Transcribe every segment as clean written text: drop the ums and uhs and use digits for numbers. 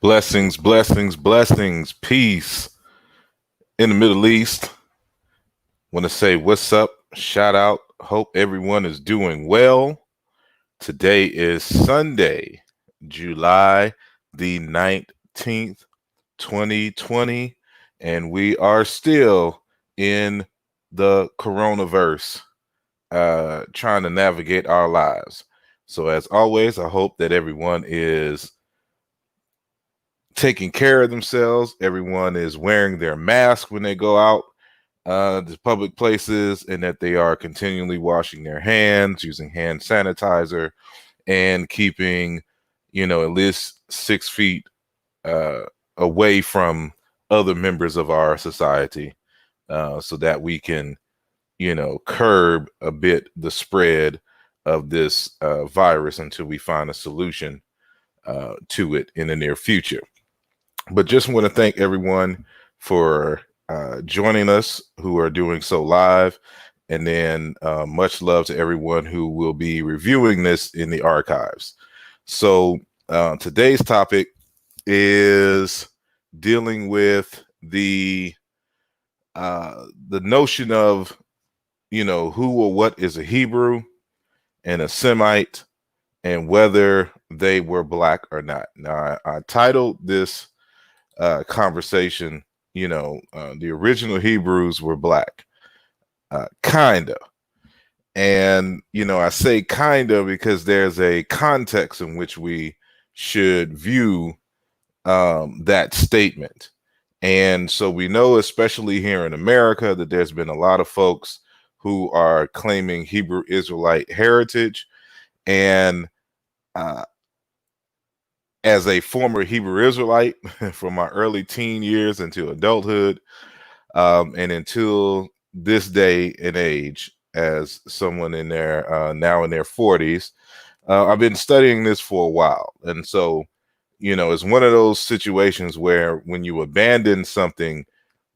Blessings, blessings, blessings, peace in the Middle East. Want to say what's up, shout out, hope everyone is doing well. Today is Sunday, July the 19th, 2020, and we are still in the coronavirus, trying to navigate our lives. So as always, I hope that everyone is taking care of themselves. Everyone is wearing their mask when they go out to public places, and that they are continually washing their hands, using hand sanitizer, and keeping, at least 6 feet away from other members of our society, so that we can, curb a bit the spread of this virus until we find a solution to it in the near future. But just want to thank everyone for joining us who are doing so live. And then much love to everyone who will be reviewing this in the archives. So today's topic is dealing with the notion of, who or what is a Hebrew and a Semite, and whether they were Black or not. Now, I titled this conversation, the original Hebrews were Black, kinda. And, I say kinda because there's a context in which we should view that statement. And so we know, especially here in America, that there's been a lot of folks who are claiming Hebrew Israelite heritage. And as a former Hebrew Israelite from my early teen years into adulthood, and until this day and age, as someone in their now in their 40s, I've been studying this for a while. And so, it's one of those situations where when you abandon something,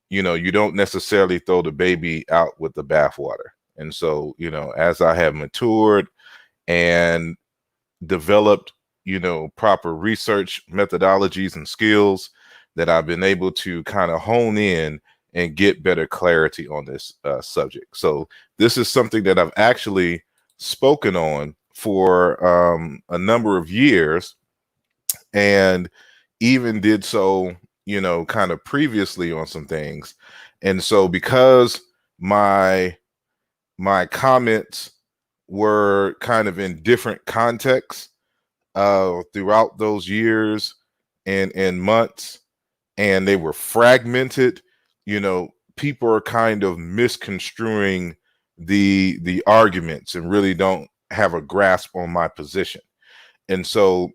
you don't necessarily throw the baby out with the bathwater. And so, as I have matured and developed, proper research methodologies and skills, that I've been able to kind of hone in and get better clarity on this subject. So this is something that I've actually spoken on for a number of years, and even did so, kind of previously on some things. And so because my comments were kind of in different contexts throughout those years and months, and they were fragmented, people are kind of misconstruing the arguments and really don't have a grasp on my position. And so,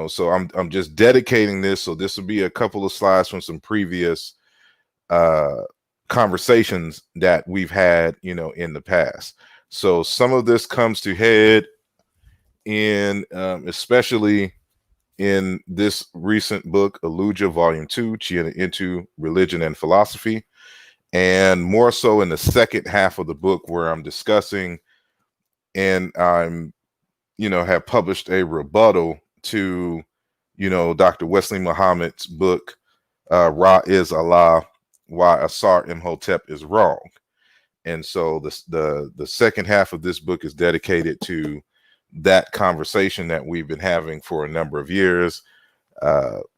so I'm just dedicating this. So this will be a couple of slides from some previous conversations that we've had, in the past. So some of this comes to head in especially in this recent book, Aluja Volume 2, into Religion and Philosophy, and more so in the second half of the book where I'm discussing and I'm, have published a rebuttal to, Dr. Wesley Muhammad's book, Ra is Allah, Why Asarimhotep is Wrong. And so the second half of this book is dedicated to that conversation that we've been having for a number of years.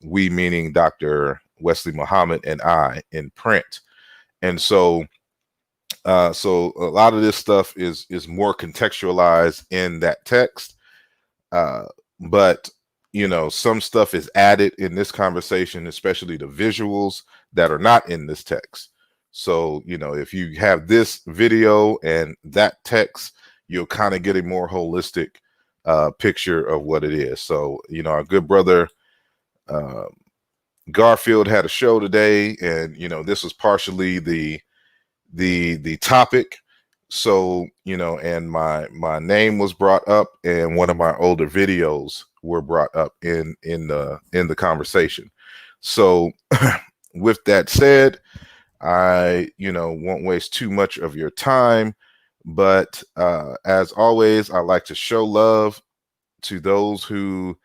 We meaning Dr. Wesley Muhammad and I in print. And so so a lot of this stuff is more contextualized in that text. But some stuff is added in this conversation, especially the visuals that are not in this text. So, if you have this video and that text, you'll kind of get a more holistic picture of what it is. So, our good brother Garfield had a show today, and this was partially the topic. So, and my name was brought up, and one of my older videos were brought up in the conversation. So with that said, I won't waste too much of your time, but as always, I like to show love to those who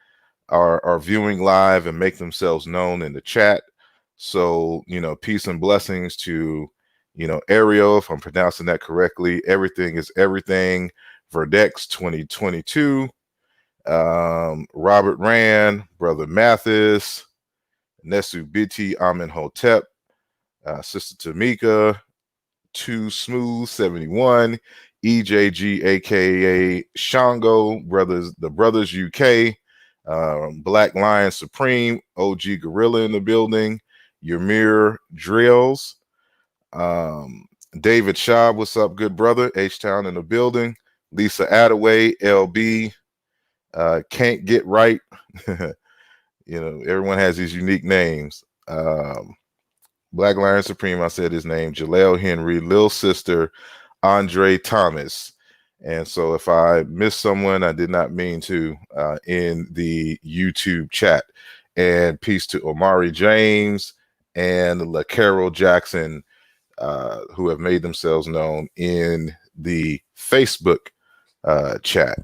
are viewing live and make themselves known in the chat. So, peace and blessings to, Ariel, if I'm pronouncing that correctly. Everything is everything. Verdex 2022. Robert Rand, Brother Mathis, Nesu Biti Amenhotep, Sister Tamika, Too Smooth 71, EJG, aka Shango, the Brothers UK, Black Lion Supreme, OG Gorilla in the building, Ymir Drills, David Shaw, what's up, good brother? H-Town in the building, Lisa Attaway, LB, Can't Get Right. Everyone has these unique names. Black Lion Supreme, I said his name, Jaleel Henry, Lil Sister, Andre Thomas. And so if I missed someone, I did not mean to in the YouTube chat. And peace to Omari James and LaCarol Jackson, who have made themselves known in the Facebook chat.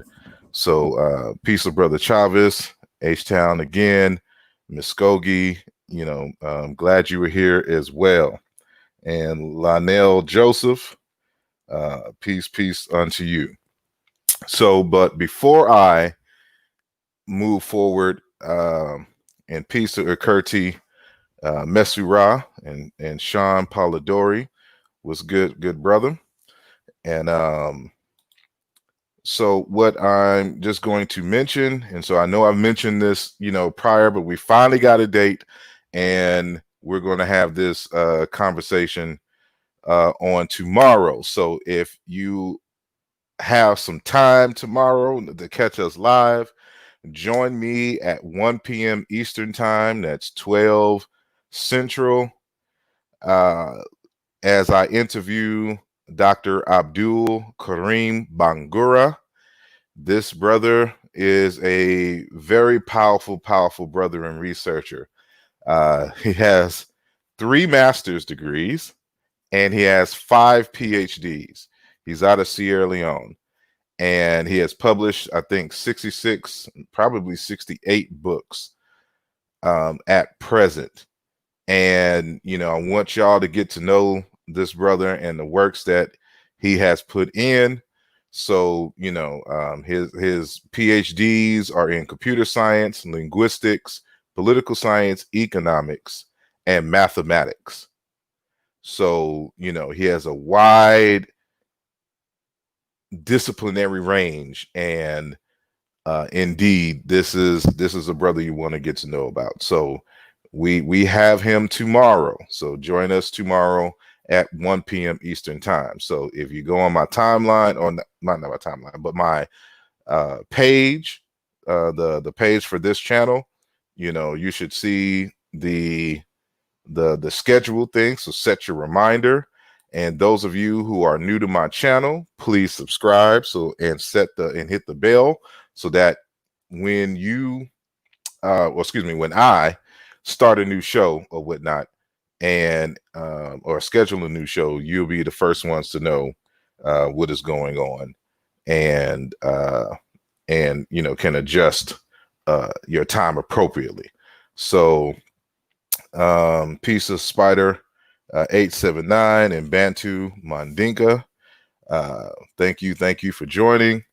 So peace of Brother Chavez, H-Town again, Muskogee, I'm glad you were here as well. And Lionel Joseph, peace unto you. So, but before I move forward, and peace to Ukurti Mesura and Sean Polidori, was good brother. And so what I'm just going to mention, and so I know I've mentioned this, prior, but we finally got a date, and we're going to have this conversation on tomorrow. So if you have some time tomorrow to catch us live, join me at 1 p.m. Eastern time. That's 12 Central, as I interview Dr. Abdul Karim Bangura. This brother is a very powerful brother and researcher. He has 3 master's degrees and he has 5 PhDs. He's out of Sierra Leone, and he has published, I think, 66, probably 68 books at present. And, I want y'all to get to know this brother and the works that he has put in. So, his PhDs are in computer science, linguistics, political science, economics, and mathematics. So, he has a wide disciplinary range, and indeed, this is a brother you want to get to know about. So we have him tomorrow. So join us tomorrow at 1 p.m. Eastern time. So if you go on my timeline, or not my timeline, but my page, the page for this channel, you should see the schedule thing. So set your reminder. And those of you who are new to my channel, please subscribe. And hit the bell so that when you when I start a new show or whatnot, and or schedule a new show, you'll be the first ones to know what is going on, and can adjust your time appropriately. So Piece of Spider 879 and Bantu Mandinka, thank you for joining.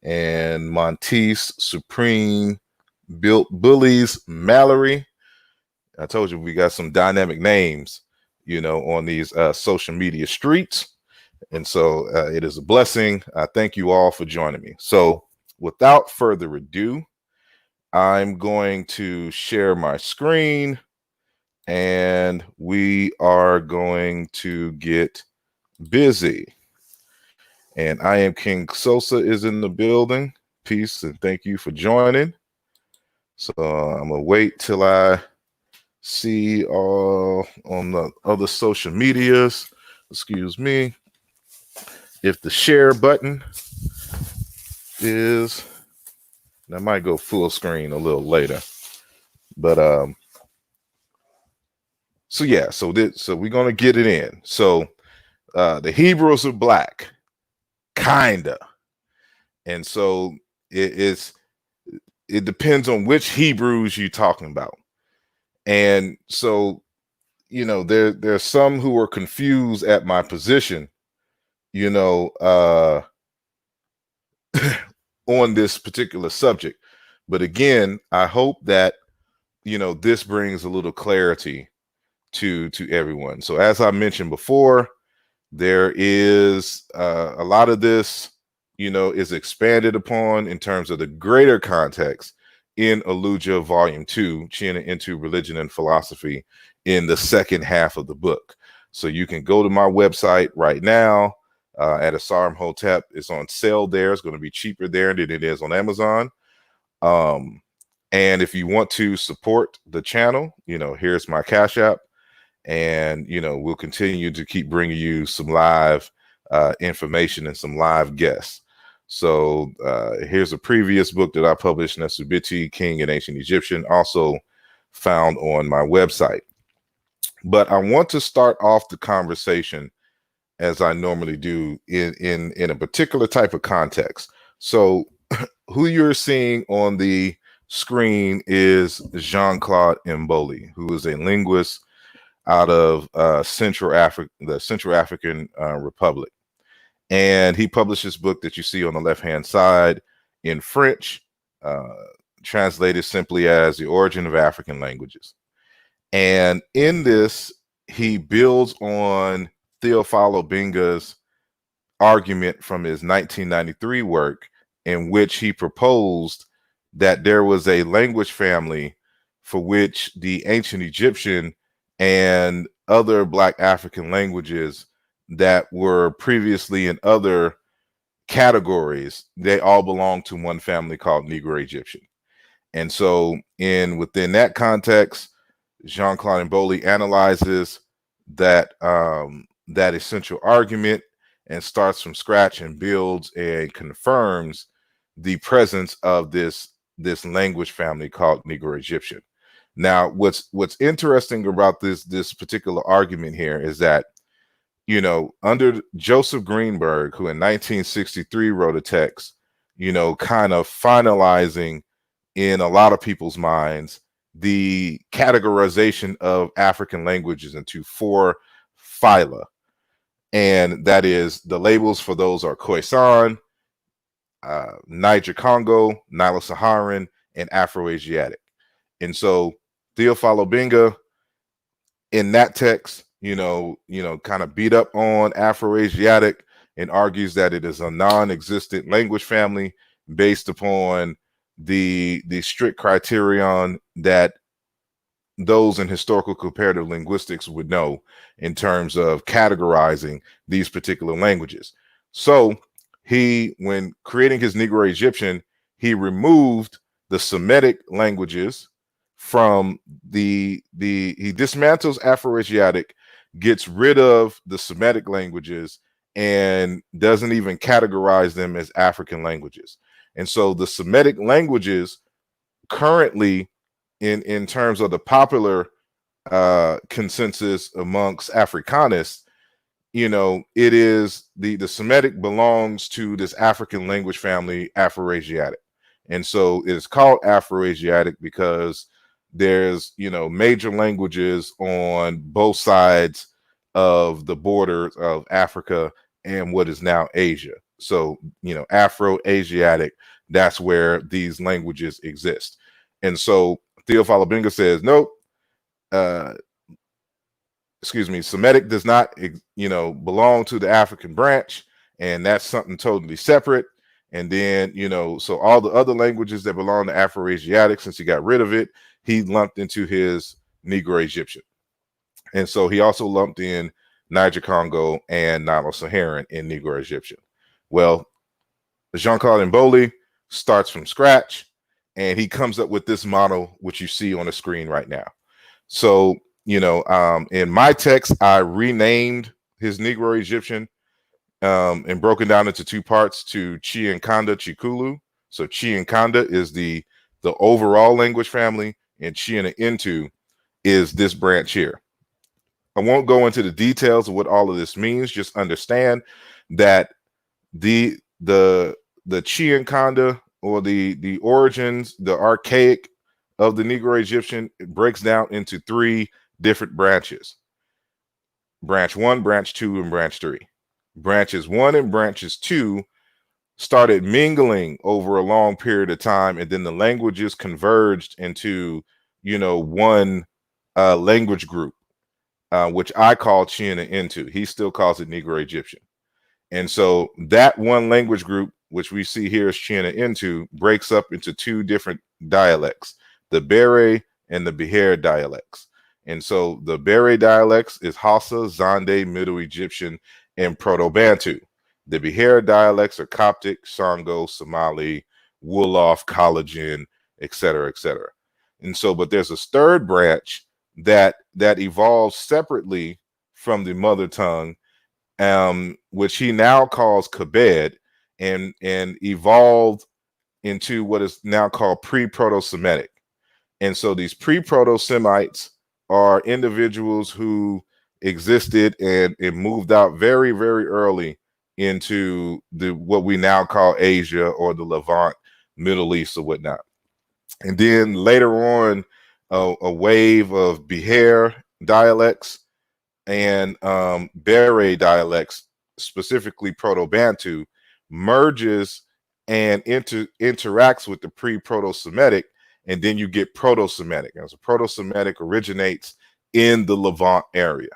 And Monteith Supreme Built Bullies Mallory, I told you we got some dynamic names, on these social media streets. And so it is a blessing. I thank you all for joining me. So without further ado, I'm going to share my screen and we are going to get busy. And I am King Sosa is in the building. Peace and thank you for joining. So I'm gonna wait till I see all on the other social medias. Excuse me. If the share button is, I might go full screen a little later, but so yeah, so we're gonna get it in. So the Hebrews are black, kinda, and so it depends on which Hebrews you're talking about. And so, there's some who are confused at my position, on this particular subject. But again, I hope that, this brings a little clarity to everyone. So as I mentioned before, there is a lot of this, is expanded upon in terms of the greater context in Aluja Volume 2, China into Religion and Philosophy, in the second half of the book. So you can go to my website right now at asarimhotep. It's on sale there. It's going to be cheaper there than it is on Amazon. And if you want to support the channel, here's my Cash App. And, we'll continue to keep bringing you some live information and some live guests. So here's a previous book that I published, Nesubiti, King and Ancient Egyptian, also found on my website. But I want to start off the conversation as I normally do in a particular type of context. So who you're seeing on the screen is Jean-Claude Mboli, who is a linguist out of the Central African Republic. And he published this book that you see on the left-hand side in French, translated simply as The Origin of African Languages. And in this, he builds on Theophilo Benga's argument from his 1993 work, in which he proposed that there was a language family for which the ancient Egyptian and other Black African languages that were previously in other categories, they all belong to one family called Negro Egyptian. And so within that context, Jean-Claude Mboli analyzes that essential argument and starts from scratch and builds and confirms the presence of this language family called Negro Egyptian. Now, what's interesting about this particular argument here is that, under Joseph Greenberg, who in 1963 wrote a text, kind of finalizing in a lot of people's minds the categorization of African languages into 4 phyla. And that is, the labels for those are Khoisan, Niger Congo, Nilo-Saharan, and Afro-Asiatic. And so Theophilo Benga in that text, kind of beat up on Afro-Asiatic and argues that it is a non-existent language family based upon the strict criterion that those in historical comparative linguistics would know in terms of categorizing these particular languages. So when creating his Negro Egyptian, he removed the Semitic languages from he dismantles Afro-Asiatic, gets rid of the Semitic languages, and doesn't even categorize them as African languages. And so the Semitic languages currently in terms of the popular consensus amongst Africanists, it is the Semitic belongs to this African language family, Afroasiatic. And so it is called Afroasiatic because there's, major languages on both sides of the border of Africa and what is now Asia. So, Afro-Asiatic, that's where these languages exist. And so Theophilo Benga says, nope, Semitic does not, belong to the African branch, and that's something totally separate. And then, so all the other languages that belong to Afro-Asiatic, since he got rid of it, he lumped into his Negro Egyptian. And so he also lumped in Niger Congo and Nilo-Saharan in Negro Egyptian. Well, Jean-Claude Mboli starts from scratch, and he comes up with this model, which you see on the screen right now. So, in my text, I renamed his Negro Egyptian and broken down into two parts to Chiankanda Chikulu. So Chiankanda is the overall language family, and Chiana-Intu is this branch here. I won't go into the details of what all of this means. Just understand that the Chiankanda, or the origins, the archaic of the Negro Egyptian, it breaks down into three different branches: branch 1, branch 2, and branch 3. Branches 1 and branches 2 started mingling over a long period of time, and then the languages converged into, one language group, which I call Chiana-Intu. He still calls it Negro Egyptian. And so that one language group, which we see here as Chiana-Intu, breaks up into two different dialects, the Bere and the Beher dialects. And so the Bere dialects is Hausa, Zande, Middle Egyptian, and Proto-Bantu. The Beher dialects are Coptic, Shango, Somali, Wolof, Collagen, etc., etc. And so, but there's a third branch that evolves separately from the mother tongue, which he now calls Kabed, and evolved into what is now called pre-Proto-Semitic. And so these pre-Proto-Semites are individuals who existed and moved out very, very early into what we now call Asia, or the Levant, Middle East, or whatnot. And then later on, a wave of Beher dialects and Bere dialects, specifically Proto-Bantu, merges and interacts with the pre-Proto-Semitic, and then you get Proto-Semitic. And so Proto-Semitic originates in the Levant area.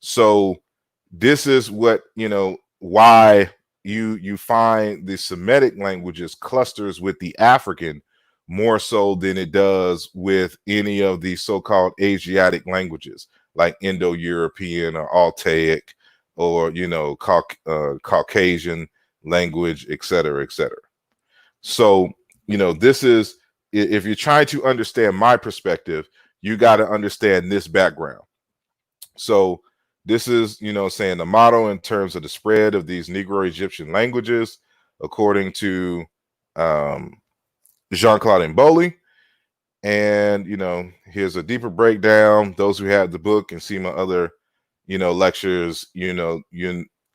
So this is what, why you find the Semitic languages clusters with the African more so than it does with any of the so-called Asiatic languages, like Indo-European or Altaic, or, Caucasian language, et cetera, et cetera. So, this is, if you're trying to understand my perspective, you got to understand this background. So this is, saying the model in terms of the spread of these Negro Egyptian languages, according to Jean-Claude Mboli. And, here's a deeper breakdown. Those who have the book and see my other, lectures,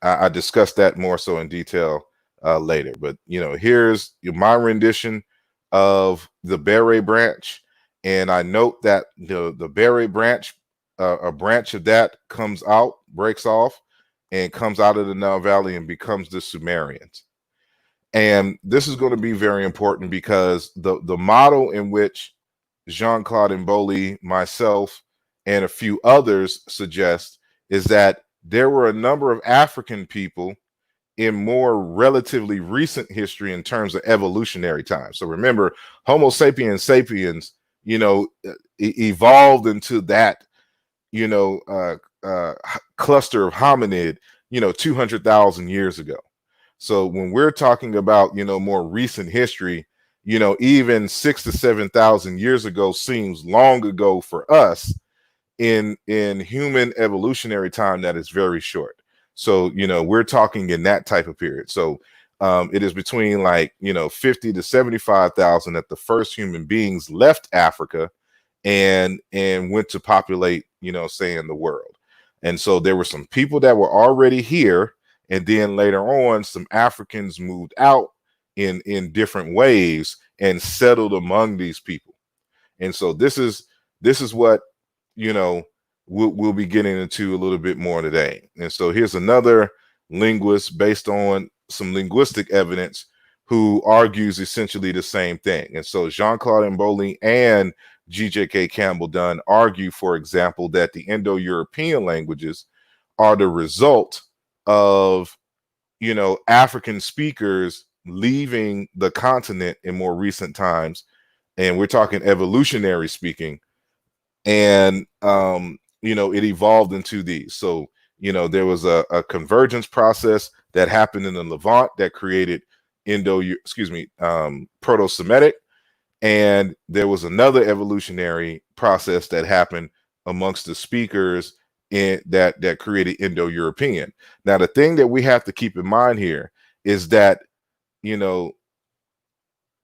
I discussed that more so in detail later. But, here's my rendition of the Bere branch. And I note that the Bere branch, a branch of that breaks off, and comes out of the Nile Valley and becomes the Sumerians. And this is going to be very important because the model in which Jean-Claude Mboli, myself, and a few others suggest is that there were a number of African people in more relatively recent history in terms of evolutionary time. So remember, Homo sapiens sapiens, evolved into that, cluster of hominid, 200,000 years ago. So when we're talking about, more recent history, even 6,000 to 7,000 years ago seems long ago for us. In human evolutionary time, that is very short. So, we're talking in that type of period. So It is between 50 to 75,000 that the first human beings left Africa and went to populate, saying the world. And so there were some people that were already here, and then later on, some Africans moved out in different ways and settled among these people. And so this is what we'll be getting into a little bit more today. And so here's another linguist based on some linguistic evidence who argues essentially the same thing. And so Jean-Claude Mboli and G.J.K. Campbell Dunn argue, for example, that the Indo-European languages are the result of, African speakers leaving the continent in more recent times. And we're talking evolutionary speaking. And, it evolved into these. So, there was a convergence process that happened in the Levant that created Proto-Semitic. And there was another evolutionary process that happened amongst the speakers that created Indo-European. Now, the thing that we have to keep in mind here is that,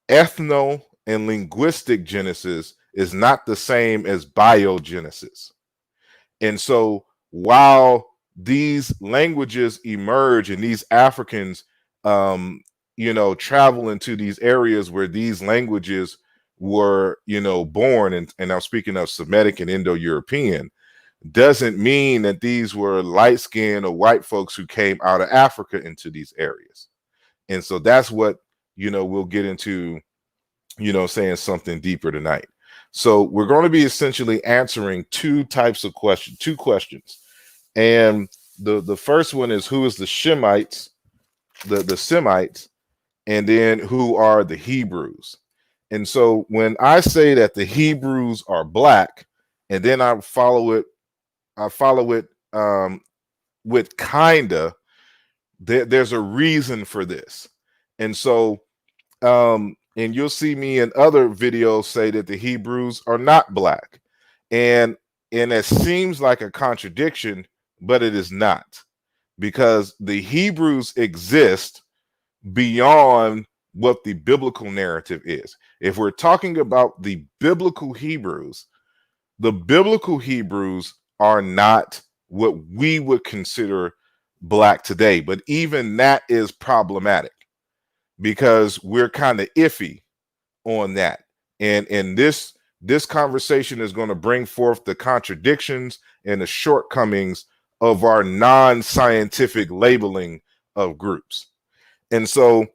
ethno and linguistic genesis is not the same as biogenesis. And so while these languages emerge and these Africans, travel into these areas where these languages were, born, and I'm speaking of Semitic and Indo-European, doesn't mean that these were light-skinned or white folks who came out of Africa into these areas. And so that's what, we'll get into, saying something deeper tonight. So we're going to be essentially answering two questions. And the first one is, who is the Shemites, the Semites, and then who are the Hebrews? And so when I say that the Hebrews are black, and then I follow it with kinda, there's a reason for this. And so and you'll see me in other videos say that the Hebrews are not black. And it seems like a contradiction, but it is not, because the Hebrews exist beyond what the biblical narrative is. If we're talking about the biblical Hebrews are not what we would consider black today. But even that is problematic, because we're kind of iffy on that. And this conversation is going to bring forth the contradictions and the shortcomings of our non-scientific labeling of groups. And so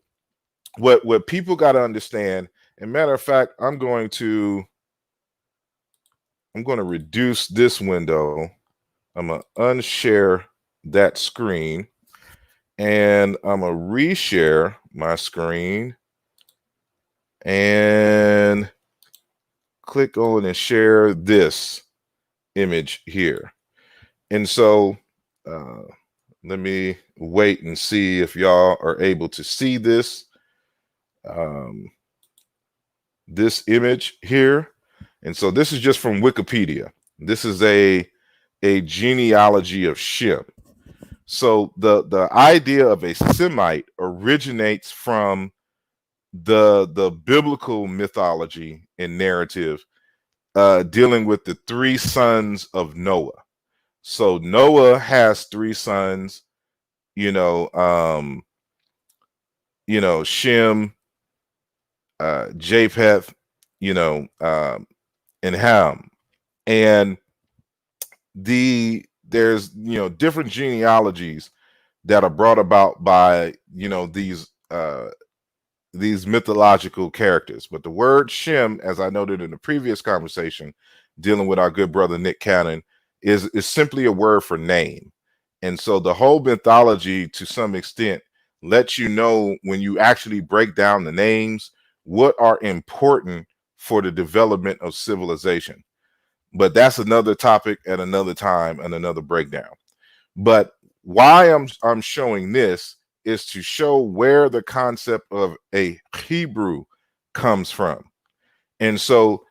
what people got to understand, and matter of fact, I'm going to reduce this window. I'm going to unshare that screen, and I'm going to reshare my screen and click on and share this image here. And so let me wait and see if y'all are able to see this this image here. And so this is just from Wikipedia. This is a genealogy of Shem. So the idea of a Semite originates from the biblical mythology and narrative dealing with the three sons of Noah. So Noah has three sons, Shem, Japheth, and Ham. And there's different genealogies that are brought about by these mythological characters. But the word Shem, as I noted in the previous conversation dealing with our good brother Nick Cannon, is simply a word for name. And so the whole mythology, to some extent, lets you know, when you actually break down the names, what are important for the development of civilization. But that's another topic at another time and another breakdown. But why I'm showing this is to show where the concept of a Hebrew comes from. And so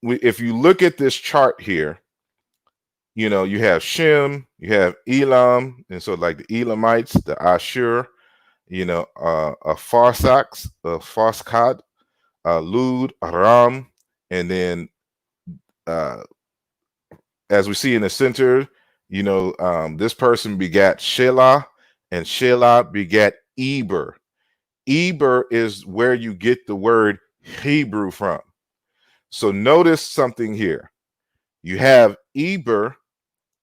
if you look at this chart here, you have Shem, you have Elam, and so like the Elamites, the Ashur, a farsax, a farskad, lud, aram, and then as we see in the center, this person begat Shelah, and Shelah begat Eber. Eber is where you get the word Hebrew from. So notice something here. You have Eber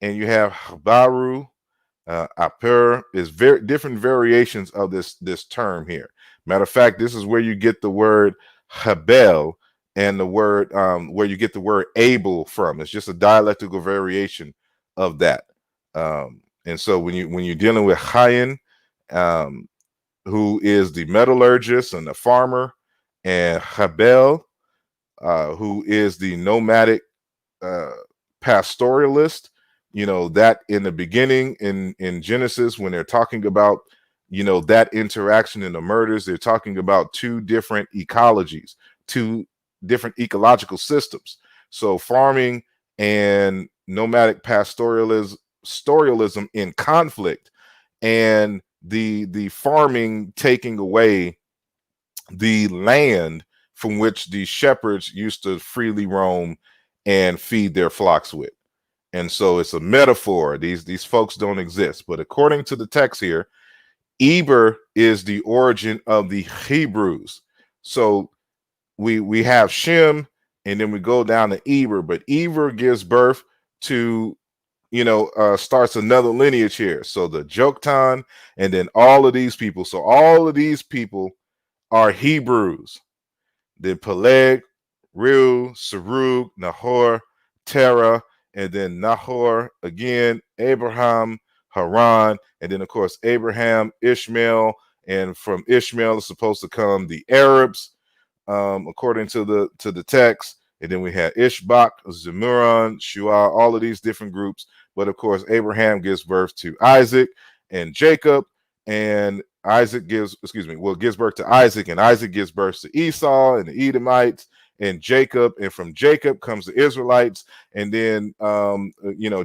and you have Habaru. Aper is very different variations of this term here. Matter of fact, this is where you get the word Habel and the word where you get the word Abel from. It's just a dialectical variation of that. And so when you're dealing with Chayin, who is the metallurgist and the farmer, and Habel, who is the nomadic pastoralist, that in the beginning in Genesis, when they're talking about, that interaction in the murders, they're talking about two different ecologies, two different ecological systems. So farming and nomadic pastoralism in conflict, and the farming taking away the land from which the shepherds used to freely roam and feed their flocks with. And so it's a metaphor. These folks don't exist. But according to the text here, Eber is the origin of the Hebrews. So we have Shem, and then we go down to Eber, but Eber gives birth to, starts another lineage here. So the Joktan, and then all of these people. So all of these people are Hebrews. Then Peleg, Reu, Serug, Nahor, Terah, and then Nahor again, Abraham, Haran, and then of course Abraham, Ishmael, and from Ishmael is supposed to come the Arabs, according to the text. And then we had Ishbak, Zemuran, Shua, all of these different groups. But of course, Abraham gives birth to Isaac and Jacob, and Isaac gives birth to Isaac, and Isaac gives birth to Esau and the Edomites and Jacob, and from Jacob comes the Israelites, and then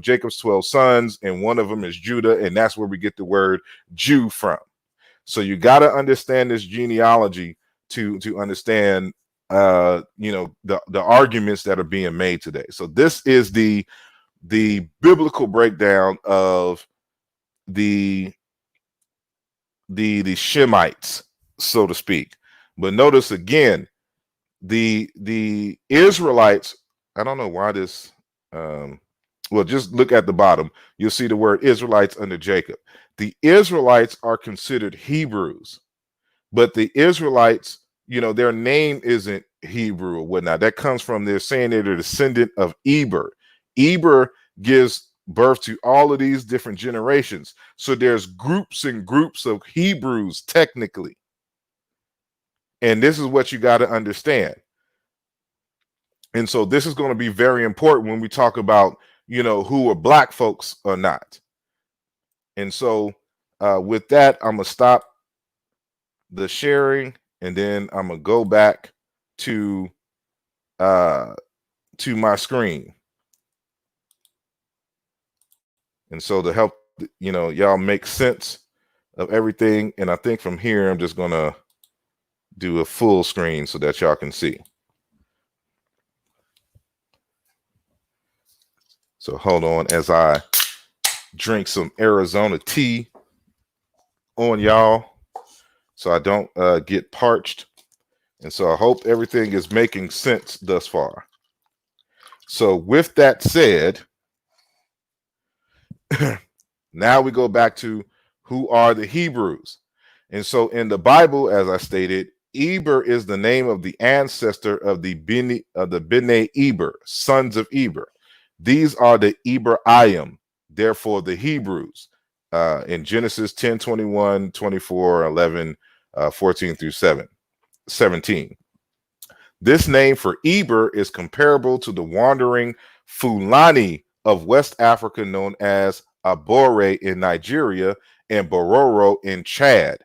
Jacob's 12 sons, and one of them is Judah, and that's where we get the word Jew from. So you got to understand this genealogy to understand the arguments that are being made today. So this is the biblical breakdown of the Shemites, so to speak. But notice again, the Israelites, I don't know why this well, just look at the bottom. You'll see the word Israelites under Jacob. The Israelites are considered Hebrews, but the Israelites, their name isn't Hebrew or whatnot. That comes from they're saying they're the descendant of Eber. Eber gives birth to all of these different generations. So there's groups and groups of Hebrews technically. And this is what you got to understand. And so this is going to be very important when we talk about, who are black folks or not. And so with that, I'm going to stop the sharing, and then I'm going to go back to my screen. And so to help, y'all make sense of everything. And I think from here, I'm just going to do a full screen so that y'all can see. So hold on as I drink some Arizona tea on y'all so I don't get parched. And so I hope everything is making sense thus far. So with that said, now we go back to who are the Hebrews. And so in the Bible, as I stated, Eber is the name of the ancestor of the Bnei Eber, sons of Eber. These are the Eberayim, therefore the Hebrews, in Genesis 10, 21, 24, 11, 14 through 17. This name for Eber is comparable to the wandering Fulani of West Africa known as Abore in Nigeria and Bororo in Chad,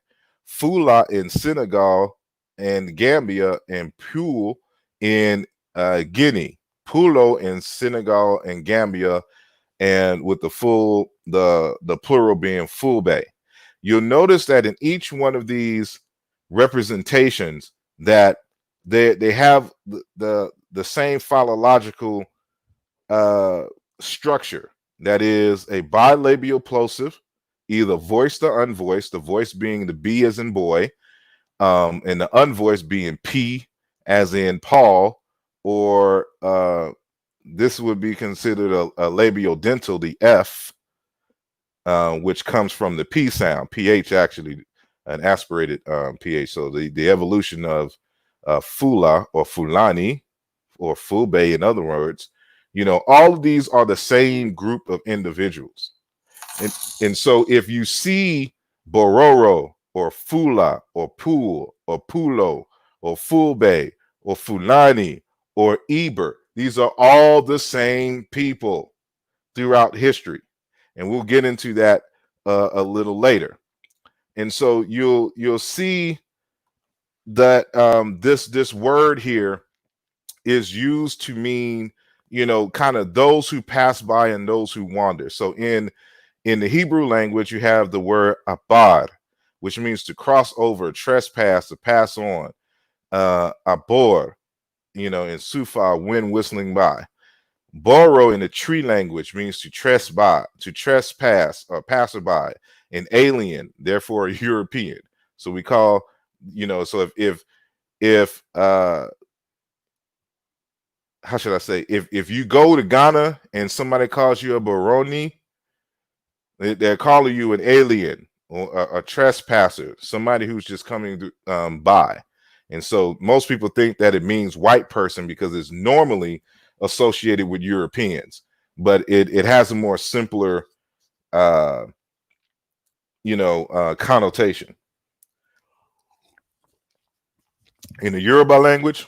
Fula in Senegal and Gambia, and Pule in Guinea, Pulo in Senegal and Gambia, and with the plural being Fulbe. you'll notice that in each one of these representations that they have the same philological structure. That is a bilabial plosive, either voiced or unvoiced, the voice being the B as in boy, and the unvoiced being P as in Paul, or this would be considered a labial dental, the F, which comes from the P sound, PH actually, an aspirated PH. So the evolution of Fula or Fulani or Fulbe, in other words, all of these are the same group of individuals. And so if you see Bororo or Fula or Pool or Pulo or Fulbe or Fulani or Eber, these are all the same people throughout history. And we'll get into that a little later. And so you'll see that this word here is used to mean, kind of those who pass by and those who wander. So in the Hebrew language, you have the word abar, which means to cross over, trespass, to pass on. Abor, in Sufa, wind whistling by. Boro in the tree language means to trespass or passerby, an alien, therefore a European. So we call, so if how should I say, if you go to Ghana and somebody calls you a Boroni, they're calling you an alien or a trespasser, somebody who's just coming by. And so most people think that it means white person because it's normally associated with Europeans, but it has a more simpler, connotation. In the Yoruba language,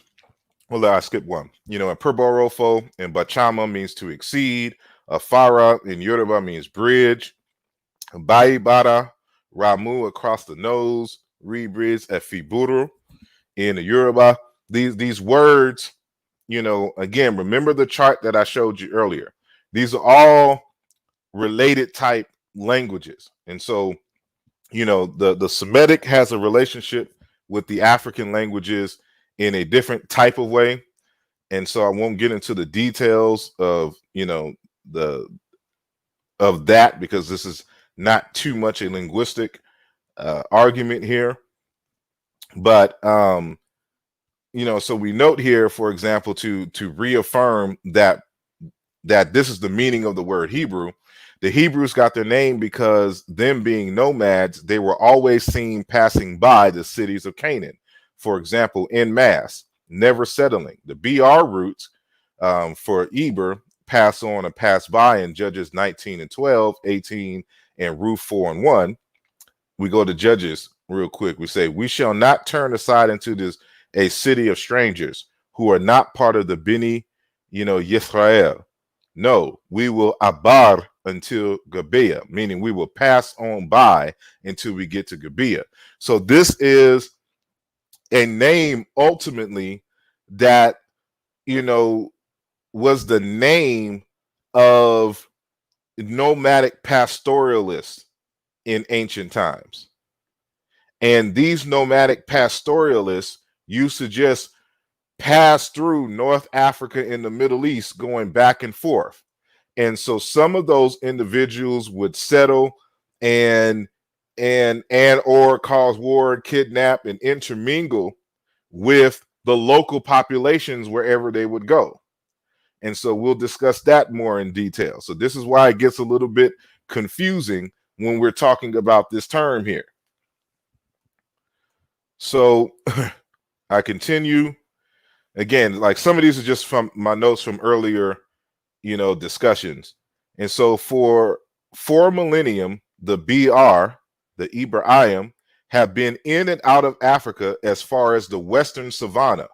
well, I skipped one. A Perborofo in Bachama means to exceed. Afara in Yoruba means bridge. Baibara, Ramu across the nose. Rebridge, Efiburu in the Yoruba. These words, again, remember the chart that I showed you earlier. These are all related type languages. And so, the Semitic has a relationship with the African languages in a different type of way. And so I won't get into the details of, of that, because this is not too much a linguistic argument here. But, so we note here, for example, to reaffirm that this is the meaning of the word Hebrew. The Hebrews got their name because, them being nomads, they were always seen passing by the cities of Canaan, for example, en masse, never settling. The BR roots for Eber, pass on and pass by, in Judges 19 and 12, 18, and Ruth 4 and 1. We go to Judges real quick. We say, we shall not turn aside into a city of strangers who are not part of the Beni, Yisrael. No, we will abar until Gibeah, meaning we will pass on by until we get to Gibeah. So this is a name ultimately that, was the name of nomadic pastoralists in ancient times. And these nomadic pastoralists used to just pass through North Africa and the Middle East, going back and forth. And so some of those individuals would settle and or cause war, kidnap, and intermingle with the local populations wherever they would go. And so we'll discuss that more in detail. So this is why it gets a little bit confusing when we're talking about this term here. So I continue. Again, like some of these are just from my notes from earlier, discussions. And so for 4 millennium, the BR, the Ibrahim, have been in and out of Africa as far as the Western Savannah,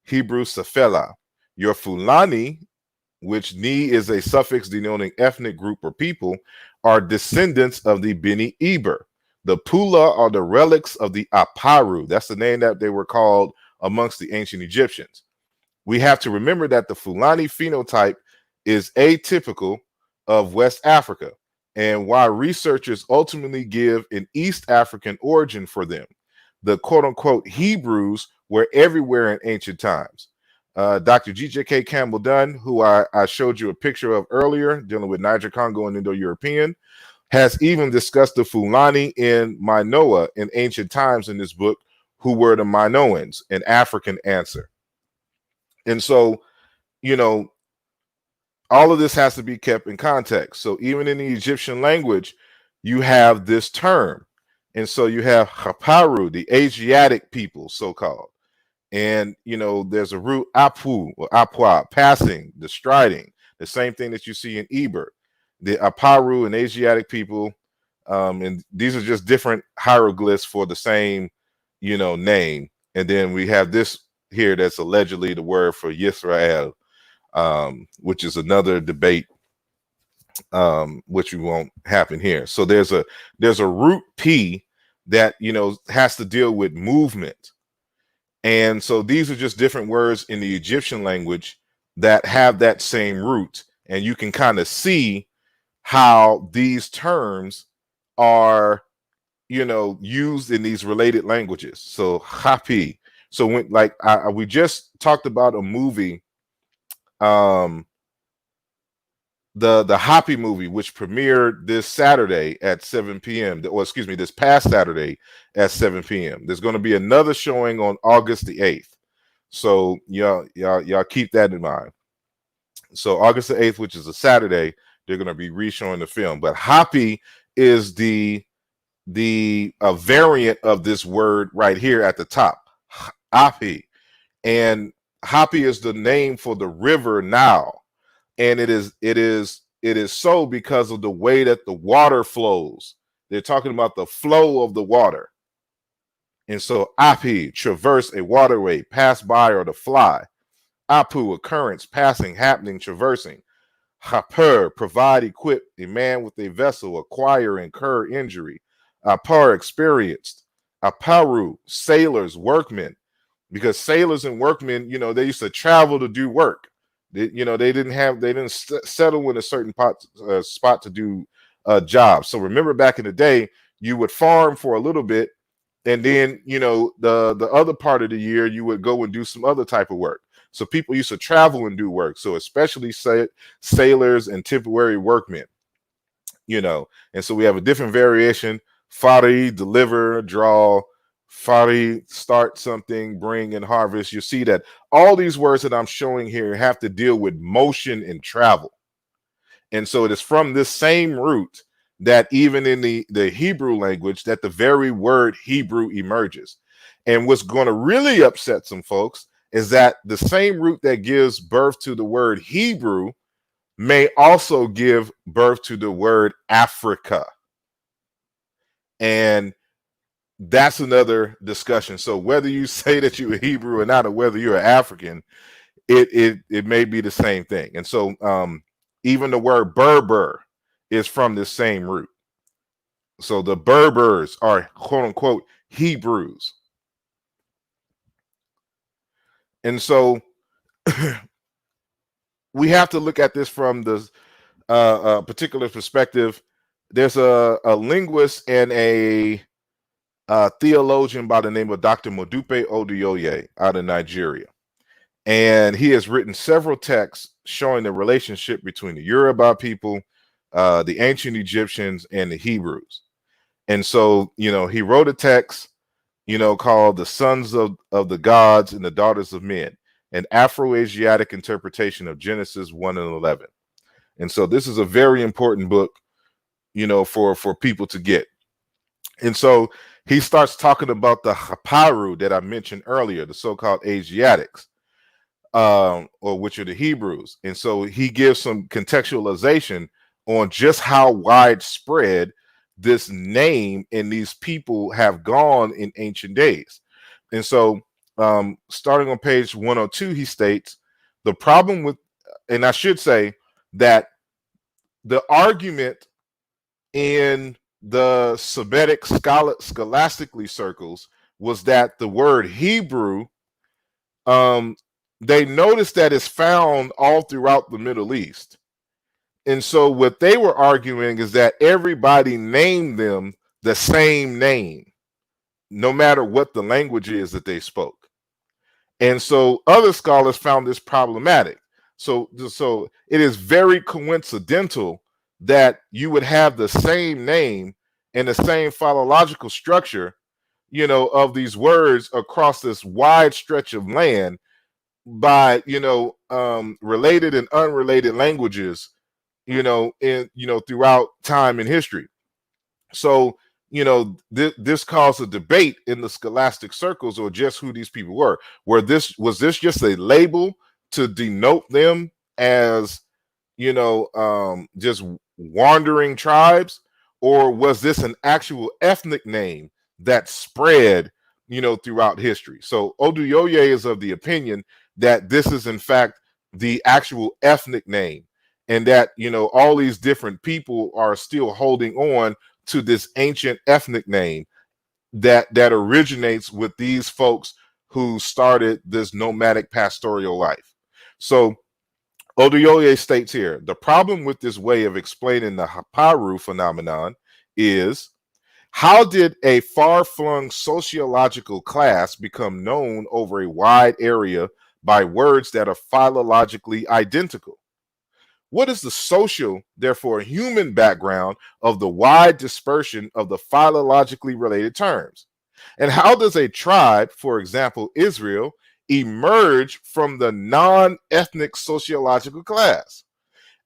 Hebrew Safela. Your Fulani, which ni is a suffix denoting ethnic group or people, are descendants of the Beni Eber. The Pula are the relics of the Aparu. That's the name that they were called amongst the ancient Egyptians. We have to remember that the Fulani phenotype is atypical of West Africa. and why researchers ultimately give an East African origin for them. The quote-unquote Hebrews were everywhere in ancient times. Dr. G.J.K. Campbell Dunn, who I showed you a picture of earlier, dealing with Niger-Congo and Indo-European, has even discussed the Fulani in Minoa in ancient times in this book, who were the Minoans, an African answer. And so, you know, all of this has to be kept in context. So even in the Egyptian language, you have this term. And so you have Haparu, the Asiatic people, so-called. And, you know, there's a root apu or apwa, passing, the striding, the same thing that you see in Eber. The Aparu and Asiatic people, and these are just different hieroglyphs for the same, you know, name. And then we have this here that's allegedly the word for Yisrael, which is another debate, which won't happen here. So there's a root P that, you know, has to deal with movement. And so these are just different words in the Egyptian language that have that same root. And you can kind of see how these terms are, you know, used in these related languages. So happy. So when, like, we just talked about a movie, the Happy movie, which premiered this Saturday at 7 p.m. Or excuse me, this past Saturday at 7 p.m. There's going to be another showing on August the 8th. So y'all keep that in mind. So August the 8th, which is a Saturday, they're going to be re-showing the film. But Happy is the variant of this word right here at the top, Happy. And Happy is the name for the river Nile. And it is so because of the way that the water flows. They're talking about the flow of the water. And so api, traverse a waterway, pass by, or to fly. Apu, occurrence, passing, happening, traversing. Haper, provide, equip, a man with a vessel, acquire, incur, injury. Apar, experienced. Aparu, sailors, workmen. Because sailors and workmen, you know, they used to travel to do work. They didn't settle in a certain spot to do a job. So remember, back in the day, you would farm for a little bit, and then, you know, the other part of the year you would go and do some other type of work. So people used to travel and do work. So especially sailors and temporary workmen, you know. And so we have a different variation: fari, deliver, draw. Fari, start something, bring, and harvest. You see that all these words that I'm showing here have to deal with motion and travel. And so it is from this same root that even in the Hebrew language that the very word Hebrew emerges. And what's going to really upset some folks is that the same root that gives birth to the word Hebrew may also give birth to the word Africa. And that's another discussion. So whether you say that you're a Hebrew or not, or whether you're an African, it may be the same thing. And so even the word Berber is from the same root. So the Berbers are quote unquote Hebrews. And so we have to look at this from the particular perspective. There's a linguist and a theologian by the name of Dr. Modupe Oduyoye out of Nigeria. And he has written several texts showing the relationship between the Yoruba people, the ancient Egyptians, and the Hebrews. And so, you know, he wrote a text, you know, called The Sons of the Gods and the Daughters of Men, an Afro-Asiatic interpretation of Genesis 1 and 11. And so this is a very important book, you know, for people to get. And so he starts talking about the Haparu that I mentioned earlier, the so-called Asiatics, or which are the Hebrews. And so he gives some contextualization on just how widespread this name and these people have gone in ancient days. And so starting on page 102, he states the problem with, and I should say that the argument in the Semitic scholastically circles was that the word Hebrew, they noticed that it's found all throughout the Middle East. And so what they were arguing is that everybody named them the same name, no matter what the language is that they spoke. And so other scholars found this problematic. So it is very coincidental that you would have the same name and the same philological structure, of these words across this wide stretch of land by, related and unrelated languages, throughout time and history. So, this caused a debate in the scholastic circles, or just who these people were. Was this just a label to denote them as, just wandering tribes, or was this an actual ethnic name that spread, throughout history? So Oduyoye is of the opinion that this is in fact the actual ethnic name, and that, all these different people are still holding on to this ancient ethnic name that originates with these folks who started this nomadic pastoral life. So Oduyoye states here, the problem with this way of explaining the Haparu phenomenon is, how did a far-flung sociological class become known over a wide area by words that are philologically identical? What is the social, therefore human background of the wide dispersion of the philologically related terms? And how does a tribe, for example, Israel, emerge from the non-ethnic sociological class?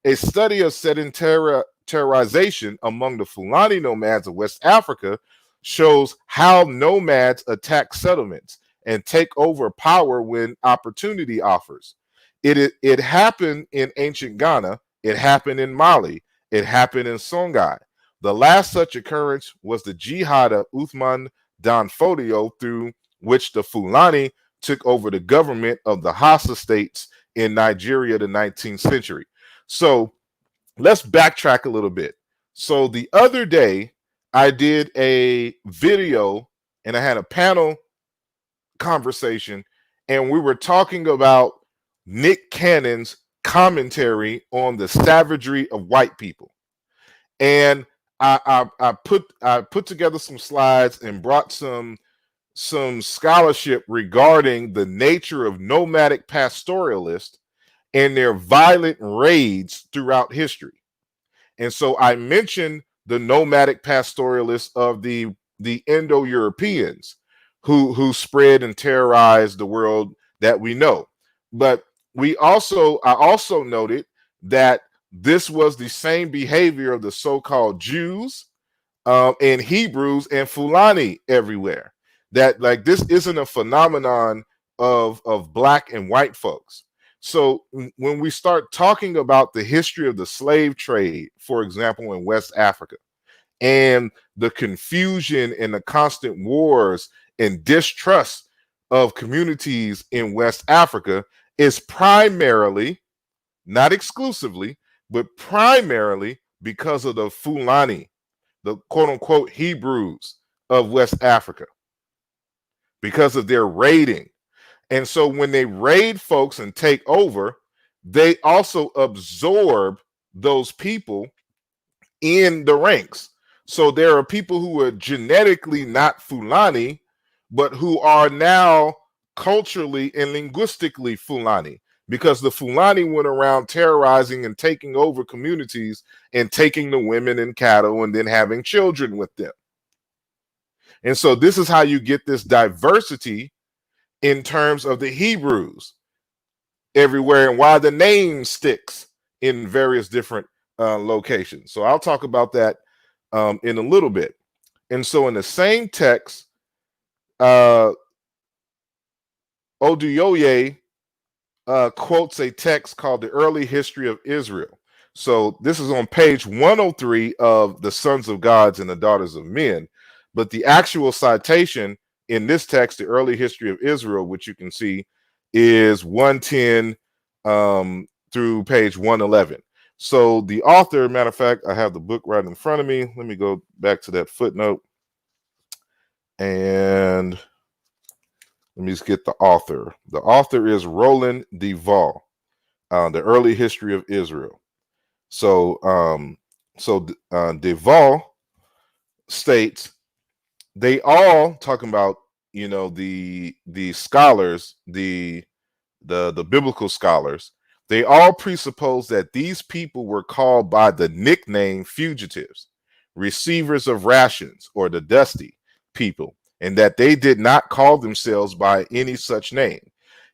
A study of sedentarization among the Fulani nomads of West Africa shows how nomads attack settlements and take over power when opportunity offers. It happened in ancient Ghana. It happened in Mali. It happened in Songhai. The last such occurrence was the Jihad of Uthman Dan Fodio, through which the Fulani took over the government of the Hausa states in Nigeria, the 19th century. So let's backtrack a little bit. So the other day, I did a video and I had a panel conversation, and we were talking about Nick Cannon's commentary on the savagery of white people. And I put together some slides and brought some scholarship regarding the nature of nomadic pastoralists and their violent raids throughout history. And so I mentioned the nomadic pastoralists of the Indo-Europeans who spread and terrorized the world that we know. But I also noted that this was the same behavior of the so-called Jews and Hebrews and Fulani everywhere. That, like, this isn't a phenomenon of black and white folks. So when we start talking about the history of the slave trade, for example, in West Africa, and the confusion and the constant wars and distrust of communities in West Africa, is primarily, not exclusively, but primarily because of the Fulani, the quote unquote Hebrews of West Africa, because of their raiding. And so when they raid folks and take over, they also absorb those people in the ranks. So there are people who are genetically not Fulani, but who are now culturally and linguistically Fulani, because the Fulani went around terrorizing and taking over communities and taking the women and cattle and then having children with them. And so this is how you get this diversity in terms of the Hebrews everywhere, and why the name sticks in various different locations. So I'll talk about that in a little bit. And so in the same text, Oduyoye quotes a text called The Early History of Israel. So this is on page 103 of The Sons of Gods and the Daughters of Men. But the actual citation in this text, The Early History of Israel, which you can see, is 110 through page 111. So the author, matter of fact, I have the book right in front of me. Let me go back to that footnote. And let me just get the author. The author is Roland Duval, The Early History of Israel. So Deval states they all talking about, you know, the scholars, the biblical scholars, they all presuppose that these people were called by the nickname fugitives, receivers of rations, or the dusty people, and that they did not call themselves by any such name.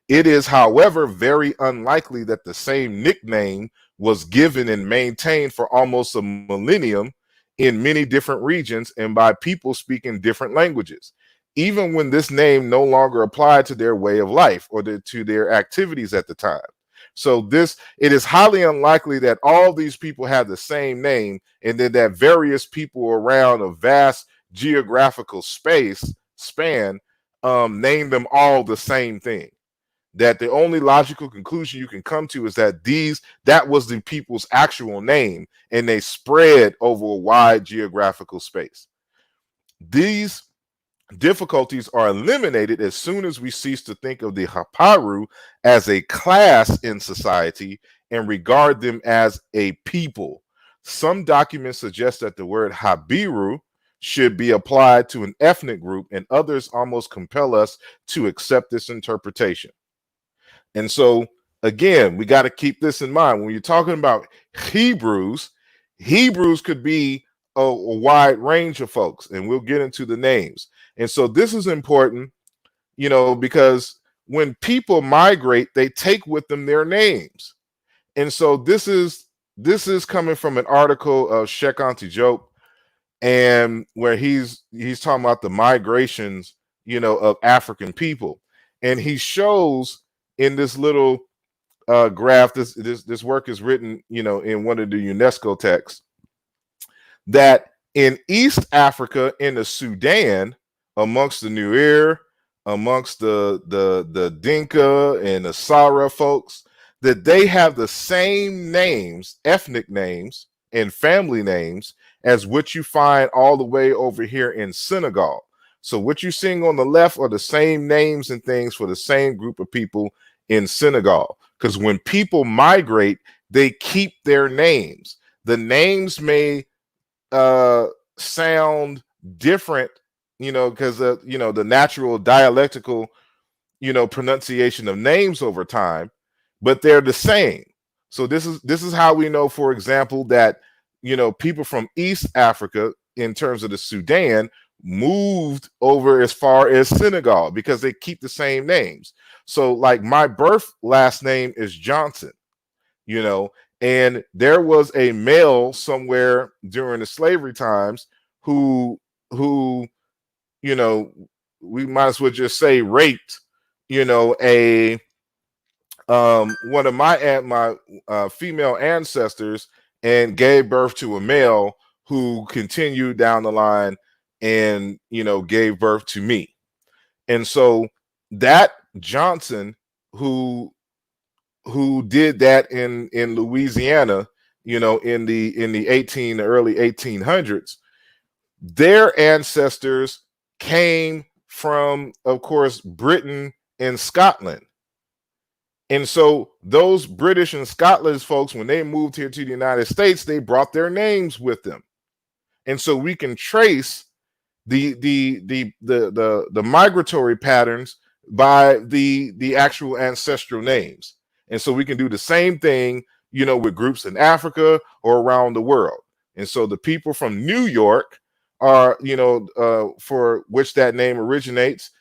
It is, however, very unlikely that the same nickname was given and maintained for almost a millennium in many different regions and by people speaking different languages, even when this name no longer applied to their way of life or to their activities at the time. So it is highly unlikely that all these people have the same name, and then that various people around a vast geographical span name them all the same thing. That the only logical conclusion you can come to is that that was the people's actual name, and they spread over a wide geographical space. These difficulties are eliminated as soon as we cease to think of the Haparu as a class in society and regard them as a people. Some documents suggest that the word Habiru should be applied to an ethnic group, and others almost compel us to accept this interpretation. And so, again, we got to keep this in mind. When you're talking about Hebrews, Hebrews could be a wide range of folks, and we'll get into the names. And so this is important, you know, because when people migrate, they take with them their names. And so this is coming from an article of Sheikh Anti Jope, and where he's talking about the migrations, you know, of African people. And he shows in this little graph, this work is written, you know, in one of the UNESCO texts, that in East Africa, in the Sudan, amongst the Nuer, amongst the Dinka and the Sara folks, that they have the same names, ethnic names and family names, as what you find all the way over here in Senegal. So what you're seeing on the left are the same names and things for the same group of people in Senegal. Because when people migrate, they keep their names. The names may sound different, you know, because you know, the natural dialectical, you know, pronunciation of names over time, but they're the same. So this is how we know, for example, that, you know, people from East Africa, in terms of the Sudan, moved over as far as Senegal because they keep the same names. So like my birth last name is Johnson, you know, and there was a male somewhere during the slavery times who you know, we might as well just say raped, you know, a one of my female ancestors, and gave birth to a male who continued down the line and, you know, gave birth to me. And so that Johnson who did that in Louisiana, you know, in the early 1800s, their ancestors came from, of course, Britain and Scotland. And so those British and Scotland folks, when they moved here to the United States, they brought their names with them. And so we can trace the migratory patterns by the actual ancestral names. And so we can do the same thing, you know, with groups in Africa or around the world. And so the people from New York are, you know, for which that name originates,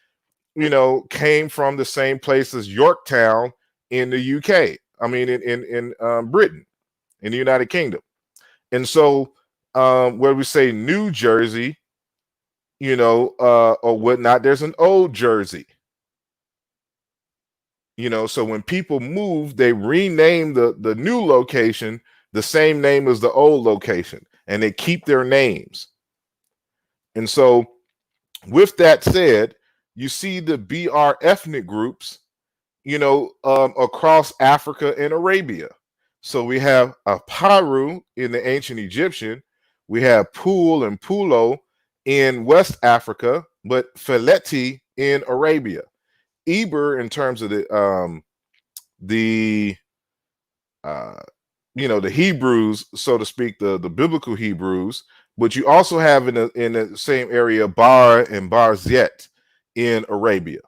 you know, came from the same place as Yorktown in the UK. I mean, in Britain, in the United Kingdom. And so where we say New Jersey, you know, or whatnot, there's an Old Jersey. You know, so when people move, they rename the new location the same name as the old location, and they keep their names. And so, with that said, you see the BR ethnic groups, you know, across Africa and Arabia. So we have Aparu in the ancient Egyptian, we have Pul and Pulo in West Africa, but Feleti in Arabia. Eber, in terms of the uh, the Hebrews, so to speak, the biblical Hebrews, but you also have in the same area Bar and Barzet in Arabia.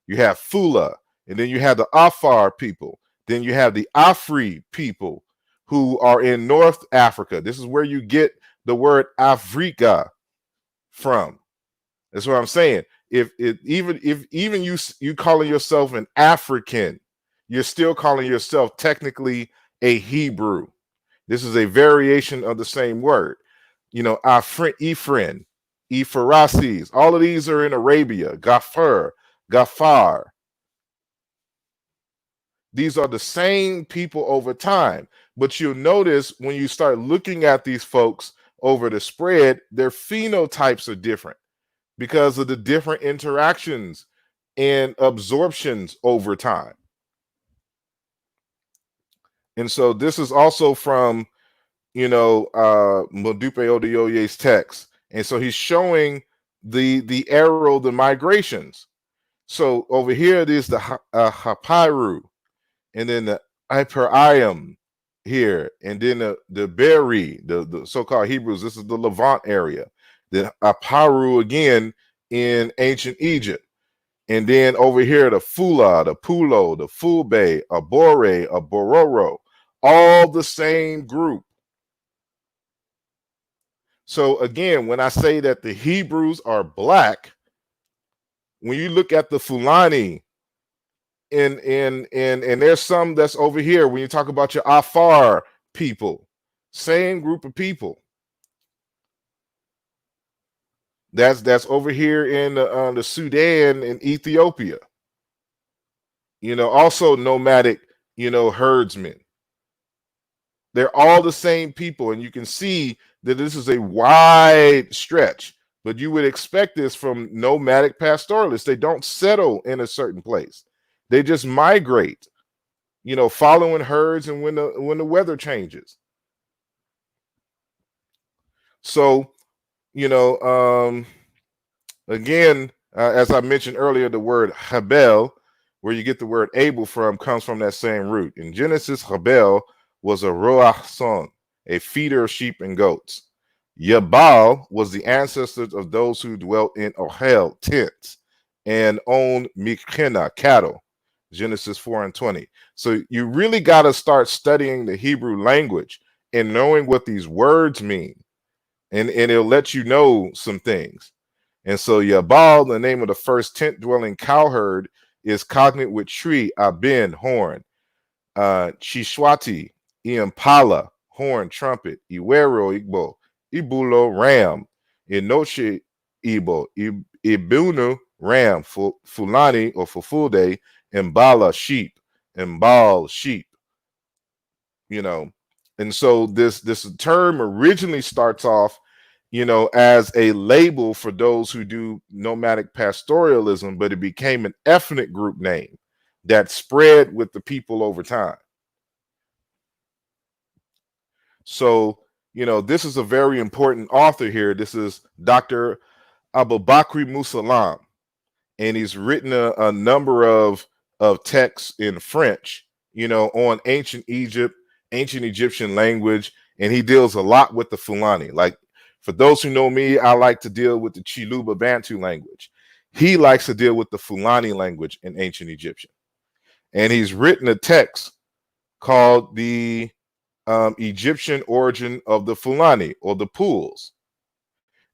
You have Fula, and then you have the Afar people. Then you have the Afri people who are in North Africa. This is where you get the word Afrika from. That's what I'm saying. If even you calling yourself an African, you're still calling yourself technically a Hebrew. This is a variation of the same word. Ephraim, Ephrasis, all of these are in Arabia. Gafar. These are the same people over time. But you'll notice when you start looking at these folks over the spread, their phenotypes are different because of the different interactions and absorptions over time. And so this is also from, Modupe Odeoye's text. And so he's showing the arrow, the migrations. So over here, there's the Hapiru, and then the Hyperium here, and then the Beri, the so-called Hebrews. This is the Levant area. The Aparu again in ancient Egypt. And then over here, the Fula, the Pulo, the Fulbe, a Bore, a Bororo, all the same group. So again, when I say that the Hebrews are black, when you look at the Fulani, and there's some that's over here when you talk about your Afar people, same group of people. That's over here in the Sudan and Ethiopia. Also nomadic, herdsmen. They're all the same people, and you can see that this is a wide stretch. But you would expect this from nomadic pastoralists. They don't settle in a certain place; they just migrate. Following herds and when the weather changes. So, again, as I mentioned earlier, the word Habel, where you get the word Abel from, comes from that same root. In Genesis, Habel was a roach son, a feeder of sheep and goats. Yabal was the ancestors of those who dwelt in Ohel, tents, and owned Mikena, cattle. Genesis 4 and 20. So you really got to start studying the Hebrew language and knowing what these words mean. And it'll let you know some things. And so Yabal, the name of the first tent-dwelling cowherd, is cognate with tree, aben, horn, Chishwati, Impala, horn, trumpet, Iwero, Igbo, Ibulo, ram, Inoche, Igbo, Ibunu, ram, Fulani or Fulfulde, Mbala, sheep, Mbal, sheep. And so this term originally starts off as a label for those who do nomadic pastoralism, but it became an ethnic group name that spread with the people over time. So, this is a very important author here. This is Dr. Abubakri Musalam, and he's written a number of texts in French, on ancient Egypt, ancient Egyptian language, and he deals a lot with the Fulani. Like, for those who know me, I like to deal with the Chiluba Bantu language. He likes to deal with the Fulani language in ancient Egyptian. And he's written a text called the Egyptian origin of the Fulani, or the Pools.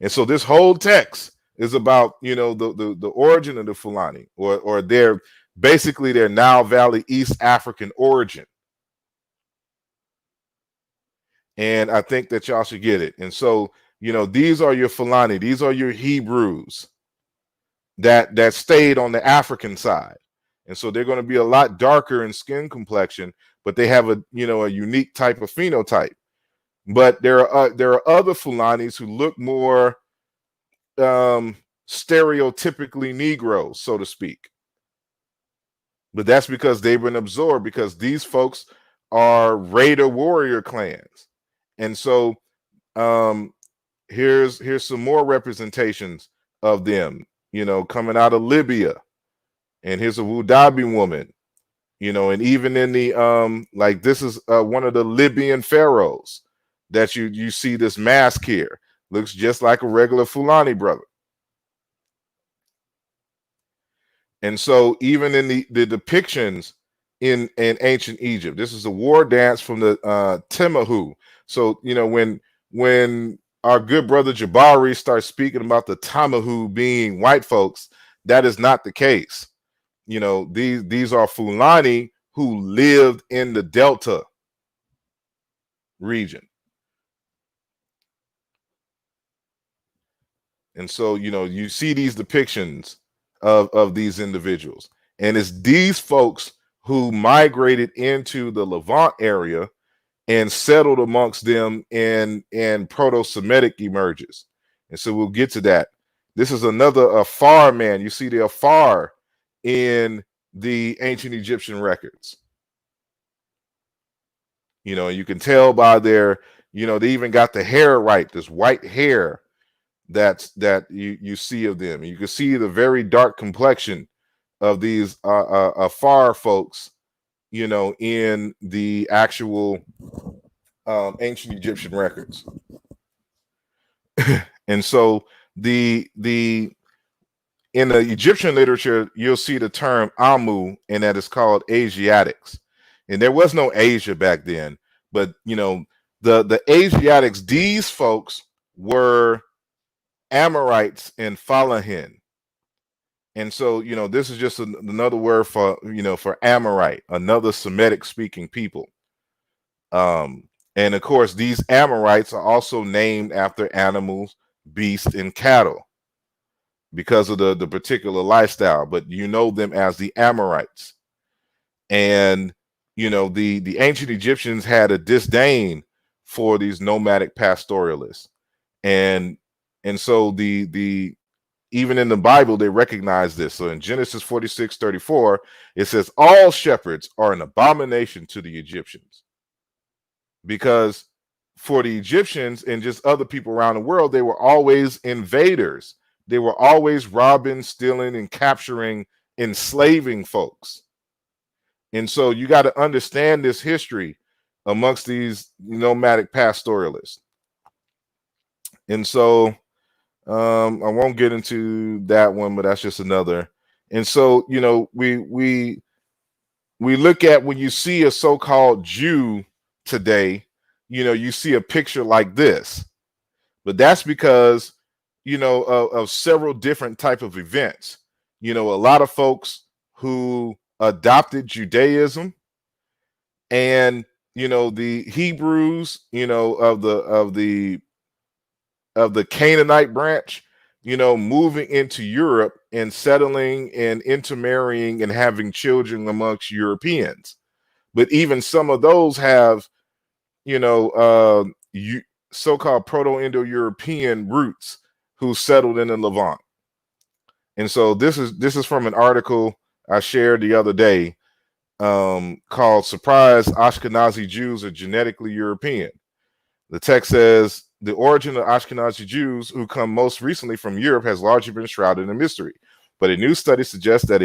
And so this whole text is about, the origin of the Fulani, or their basically their Nile Valley East African origin. And I think that y'all should get it. And so, these are your Fulani, these are your Hebrews that stayed on the African side. And so they're going to be a lot darker in skin complexion, but they have a unique type of phenotype. But there are other Fulanis who look more stereotypically Negroes, so to speak. But that's because they've been absorbed, because these folks are Raider warrior clans. And so here's some more representations of them, coming out of Libya. And here's a Wudabi woman. you know, and even in the like this is one of the Libyan pharaohs that you see this mask here. Looks just like a regular Fulani brother. And so even in the depictions in ancient Egypt, this is a war dance from the Timahu. So, you know, when our good brother Jabari starts speaking about the Tamahu being white folks, that is not the case. You know, these are Fulani who lived in the Delta region. And so, you know, you see these depictions of these individuals. And it's these folks who migrated into the Levant area and settled amongst them, and Proto-Semitic emerges. And so we'll get to that. This is another Afar man. You see the Afar in the ancient Egyptian records. You know, you can tell by their, you know, they even got the hair right, this white hair that you see of them. You can see the very dark complexion of these Afar folks, you know, in the actual ancient Egyptian records. And so the in the Egyptian literature, you'll see the term Amu, and that is called Asiatics. And there was no Asia back then, but you know, the Asiatics, these folks were Amorites and Falahin. And so, you know, this is just another word for, you know, for Amorite, another Semitic speaking people. And of course, these Amorites are also named after animals, beasts, and cattle because of the particular lifestyle, but you know them as the Amorites. And, you know, the ancient Egyptians had a disdain for these nomadic pastoralists. And so the even in the Bible, they recognize this. So in Genesis 46:34, it says, all shepherds are an abomination to the Egyptians. Because for the Egyptians and just other people around the world, they were always invaders. They were always robbing, stealing, and capturing, enslaving folks. And so you got to understand this history amongst these nomadic pastoralists. And so I won't get into that one, but that's just another. And so, you know, we look at when you see a so-called Jew today, you know, you see a picture like this, but that's because, you know, of several different type of events. You know, a lot of folks who adopted Judaism, and you know, the Hebrews, you know, of the Canaanite branch, you know, moving into Europe and settling and intermarrying and having children amongst Europeans. But even some of those have, you know, so-called Proto-Indo-European roots who settled in the Levant. And so this is from an article I shared the other day called "Surprise Ashkenazi Jews Are Genetically European." The text says the origin of Ashkenazi Jews who come most recently from Europe has largely been shrouded in mystery. But a new study suggests that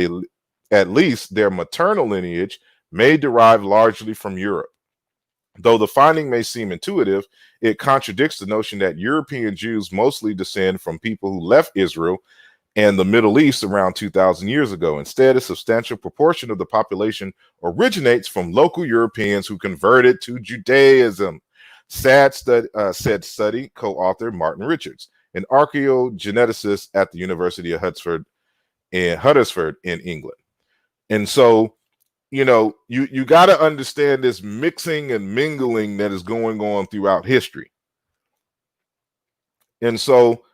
at least their maternal lineage may derive largely from Europe. Though the finding may seem intuitive, it contradicts the notion that European Jews mostly descend from people who left Israel and the Middle East around 2,000 years ago. Instead, a substantial proportion of the population originates from local Europeans who converted to Judaism. Said study co-author Martin Richards, an archaeogeneticist at the University of Huddersfield in England. And so, you know, you got to understand this mixing and mingling that is going on throughout history. And so,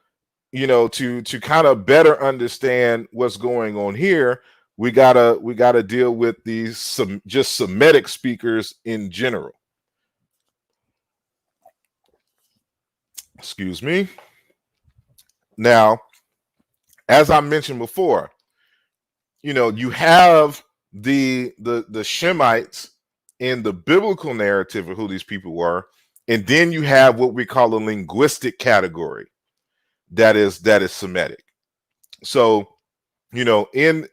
you know, to kind of better understand what's going on here, we gotta deal with these just Semitic speakers in general. Excuse me. Now, as I mentioned before, you know, you have the Shemites in the biblical narrative of who these people were, and then you have what we call a linguistic category that is Semitic. So, you know, in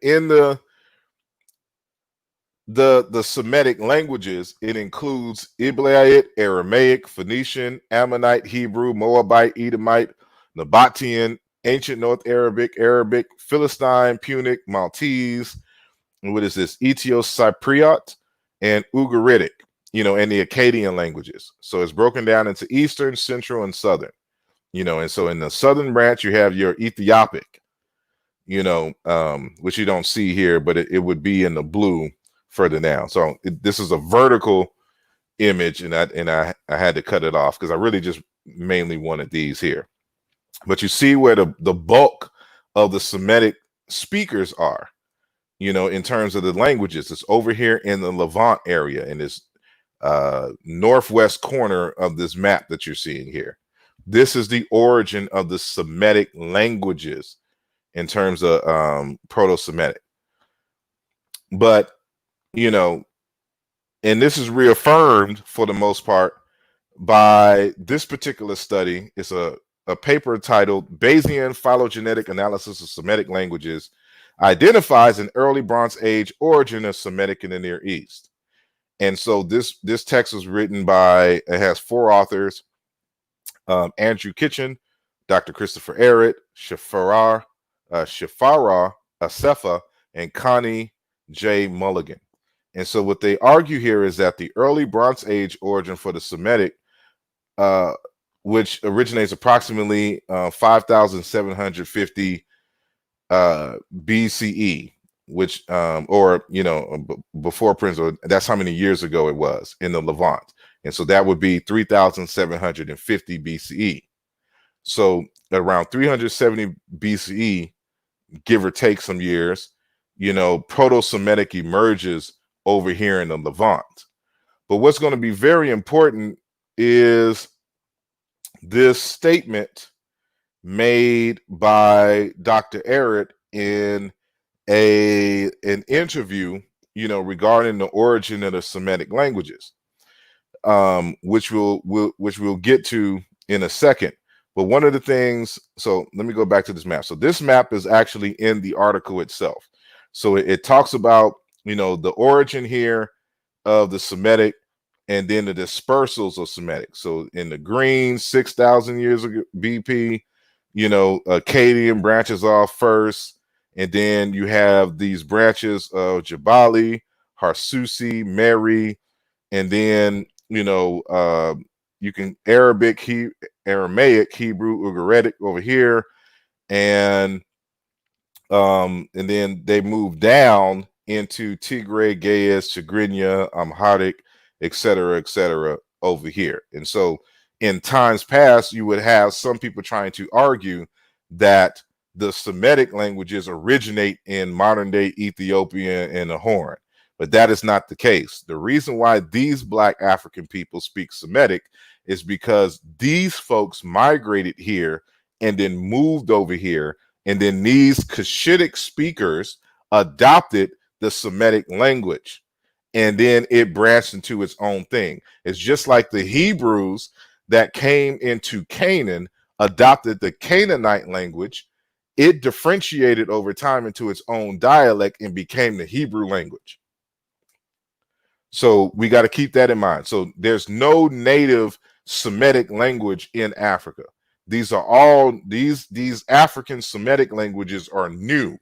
the Semitic languages, it includes Iblaic, Aramaic, Phoenician, Ammonite, Hebrew, Moabite, Edomite, Nabatean, Ancient North Arabic, Arabic, Philistine, Punic, Maltese, and what is this? Etio-Cypriot and Ugaritic, and the Akkadian languages. So it's broken down into Eastern, Central, and Southern, and so in the Southern branch, you have your Ethiopic, which you don't see here, but it would be in the blue further down. So this is a vertical image, and I had to cut it off because I really just mainly wanted these here. But you see where the bulk of the Semitic speakers are, in terms of the languages. It's over here in the Levant area, in this northwest corner of this map that you're seeing here. This is the origin of the Semitic languages in terms of Proto-Semitic. But, and this is reaffirmed for the most part by this particular study. It's a paper titled Bayesian Phylogenetic Analysis of Semitic Languages Identifies an Early Bronze Age Origin of Semitic in the Near East. And so this text was written by, it has 4 authors, Andrew Kitchen, Dr. Christopher Arrett, Shafara Asefa, and Connie J. Mulligan. And so what they argue here is that the early Bronze Age origin for the Semitic, which originates approximately 5,750 BCE, which before Prince, or that's how many years ago it was in the Levant. And so that would be 3,750 BCE. So around 370 BCE, give or take some years, Proto-Semitic emerges over here in the Levant. But what's going to be very important is this statement made by Dr. Arrett in an interview, regarding the origin of the Semitic languages, which we'll get to in a second. But one of the things, so let me go back to this map. So this map is actually in the article itself. So it talks about, the origin here of the Semitic and then the dispersals of Semitic. So in the green, 6,000 years ago BP, Akkadian branches off first. And then you have these branches of Jabali, Harsusi, Mary, and then, you can Aramaic, Hebrew, Ugaritic over here, and then they move down into Tigray, Ge'ez, Tigrinya, Amharic, etc., over here. And so in times past, you would have some people trying to argue that the Semitic languages originate in modern day Ethiopia and the Horn. But that is not the case. The reason why these Black African people speak Semitic is because these folks migrated here and then moved over here. And then these Cushitic speakers adopted the Semitic language. And then it branched into its own thing. It's just like the Hebrews that came into Canaan adopted the Canaanite language. It differentiated over time into its own dialect and became the Hebrew language. So we got to keep that in mind. So there's no native Semitic language in Africa. These are all these African Semitic languages are new,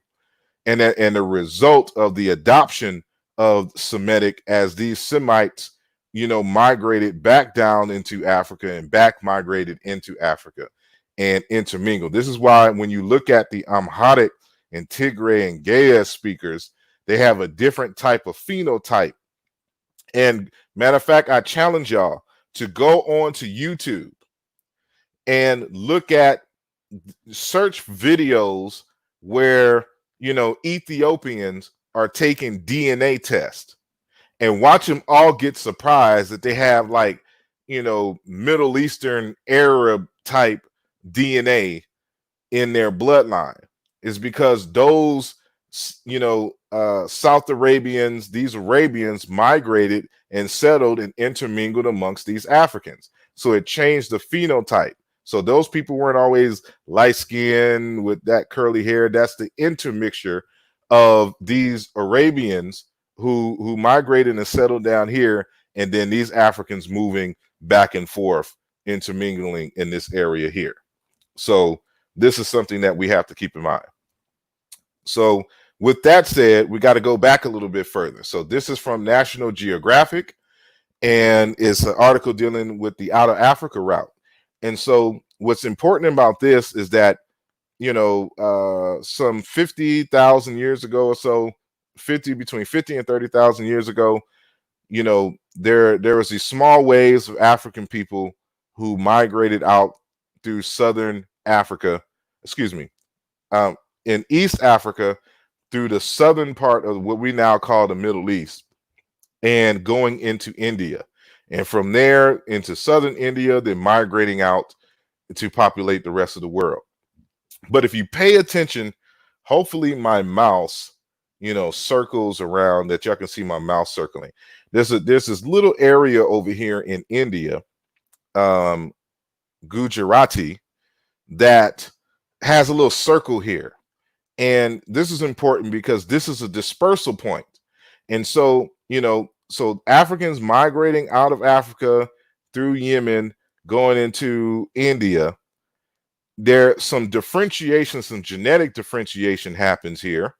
and the result of the adoption of Semitic as these Semites, migrated back down into Africa and back migrated into Africa and intermingled. This is why when you look at the Amharic and Tigray and Ge'ez speakers, they have a different type of phenotype. And matter of fact, I challenge y'all to go on to YouTube and look at, search videos where, Ethiopians are taking DNA tests and watch them all get surprised that they have Middle Eastern Arab type DNA in their bloodline. Is because those, South Arabians, these Arabians migrated and settled and intermingled amongst these Africans. So it changed the phenotype. So those people weren't always light skinned with that curly hair. That's the intermixture of these Arabians who migrated and settled down here, and then these Africans moving back and forth, intermingling in this area here. So this is something that we have to keep in mind. So with that said, we got to go back a little bit further. So this is from National Geographic, and it's an article dealing with the out of Africa route. And so what's important about this is that, you know, some 50,000 years ago or so, between 50 and 30,000 years ago, you know, there was these small waves of African people who migrated out through southern Africa, in East Africa, through the southern part of what we now call the Middle East, and going into India, and from there into southern India, then migrating out to populate the rest of the world. But if you pay attention, hopefully my mouse, you know, circles around, that y'all can see my mouse circling. There's this little area over here in India, Gujarati, that has a little circle here. And this is important because this is a dispersal point. And so, you know, so Africans migrating out of Africa through Yemen, going into India, there's some differentiation, some genetic differentiation happens here.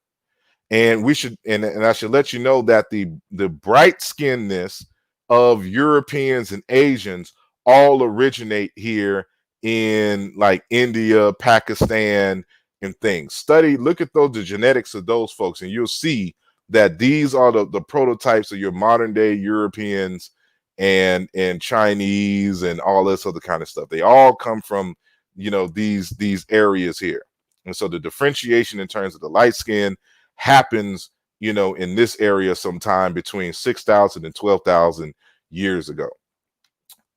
And we should, and I should let you know that the bright skinnedness of Europeans and Asians all originate here in like India, Pakistan, and things. Look at the genetics of those folks, and you'll see that these are the prototypes of your modern day Europeans and Chinese and all this other kind of stuff. They all come from, you know, these areas here. And so the differentiation in terms of the light skin happens, you know, in this area sometime between 6,000 and 12,000 years ago.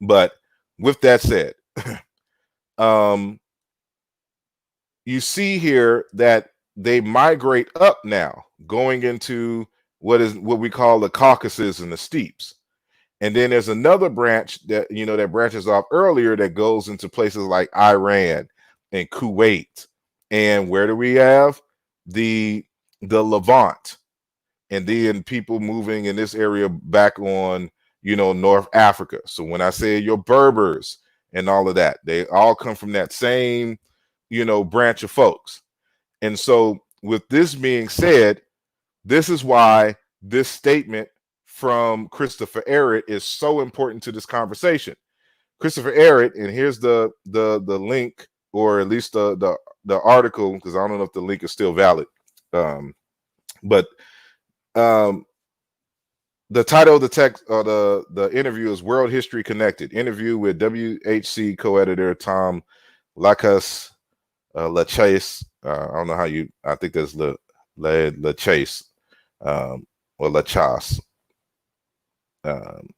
But with that said, you see here that they migrate up now, going into what we call the Caucasus and the steppes. And then there's another branch that, you know, that branches off earlier that goes into places like Iran and Kuwait. And where do we have the Levant, and then people moving in this area back on, you know, North Africa. So when I say your Berbers and all of that, they all come from that same, you know, branch of folks. And so with this being said, this is why this statement from Christopher Ehret is so important to this conversation. Christopher Ehret, and here's the link, or at least the article, because I don't know if the link is still valid. But the title of the text, the interview is "World History Connected." Interview with WHC co-editor Tom Lacas LaChase. I don't know how you. I think that's LaChase or LaChase.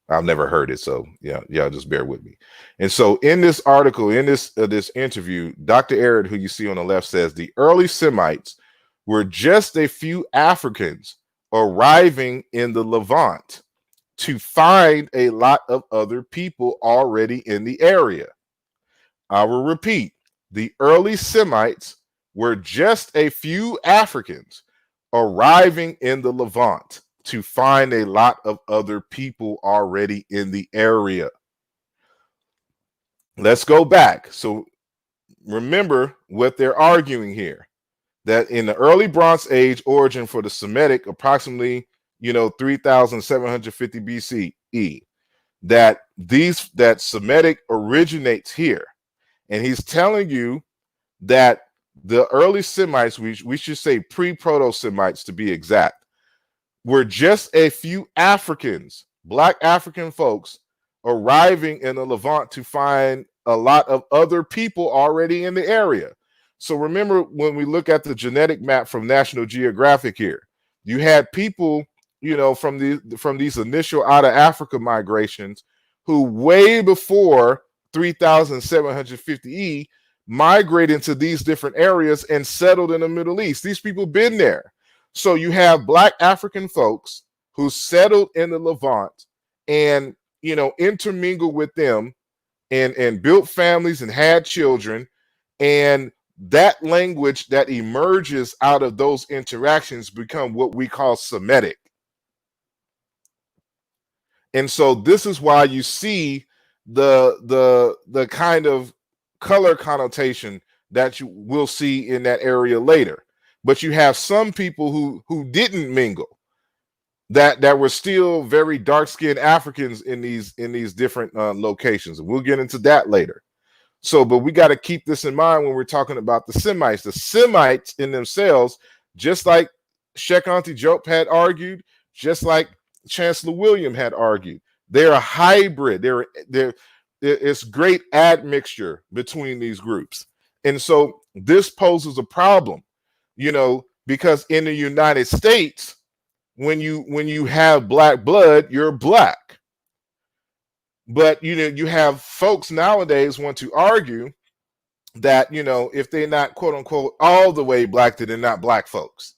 I've never heard it, so yeah, just bear with me. And so in this article, in this interview, Dr. Ehret, who you see on the left, says the early Semites were just a few Africans arriving in the Levant to find a lot of other people already in the area. I will repeat, the early Semites were just a few Africans arriving in the Levant to find a lot of other people already in the area. Let's go back. So remember what they're arguing here, that in the early Bronze Age origin for the Semitic, approximately, you know, 3,750 BCE, that Semitic originates here. And he's telling you that the early Semites, we should say pre-Proto-Semites to be exact, were just a few Africans, Black African folks, arriving in the Levant to find a lot of other people already in the area. So remember, when we look at the genetic map from National Geographic here, you had people, you know, from these initial out of Africa migrations who way before 3,750 E migrated to these different areas and settled in the Middle East. These people been there. So you have Black African folks who settled in the Levant and, you know, intermingled with them and built families and had children. And that language that emerges out of those interactions become what we call Semitic. And so this is why you see the kind of color connotation that you will see in that area later. But you have some people who didn't mingle, that were still very dark-skinned Africans in these different locations. And we'll get into that later. So, but we got to keep this in mind when we're talking about the Semites. The Semites in themselves, just like Sheikh Auntie Jope had argued, just like Chancellor William had argued, they're a hybrid. It's great admixture between these groups. And so this poses a problem, because in the United States, when you have black blood, you're black. But you have folks nowadays want to argue that if they're not quote unquote all the way black, that they're not black folks.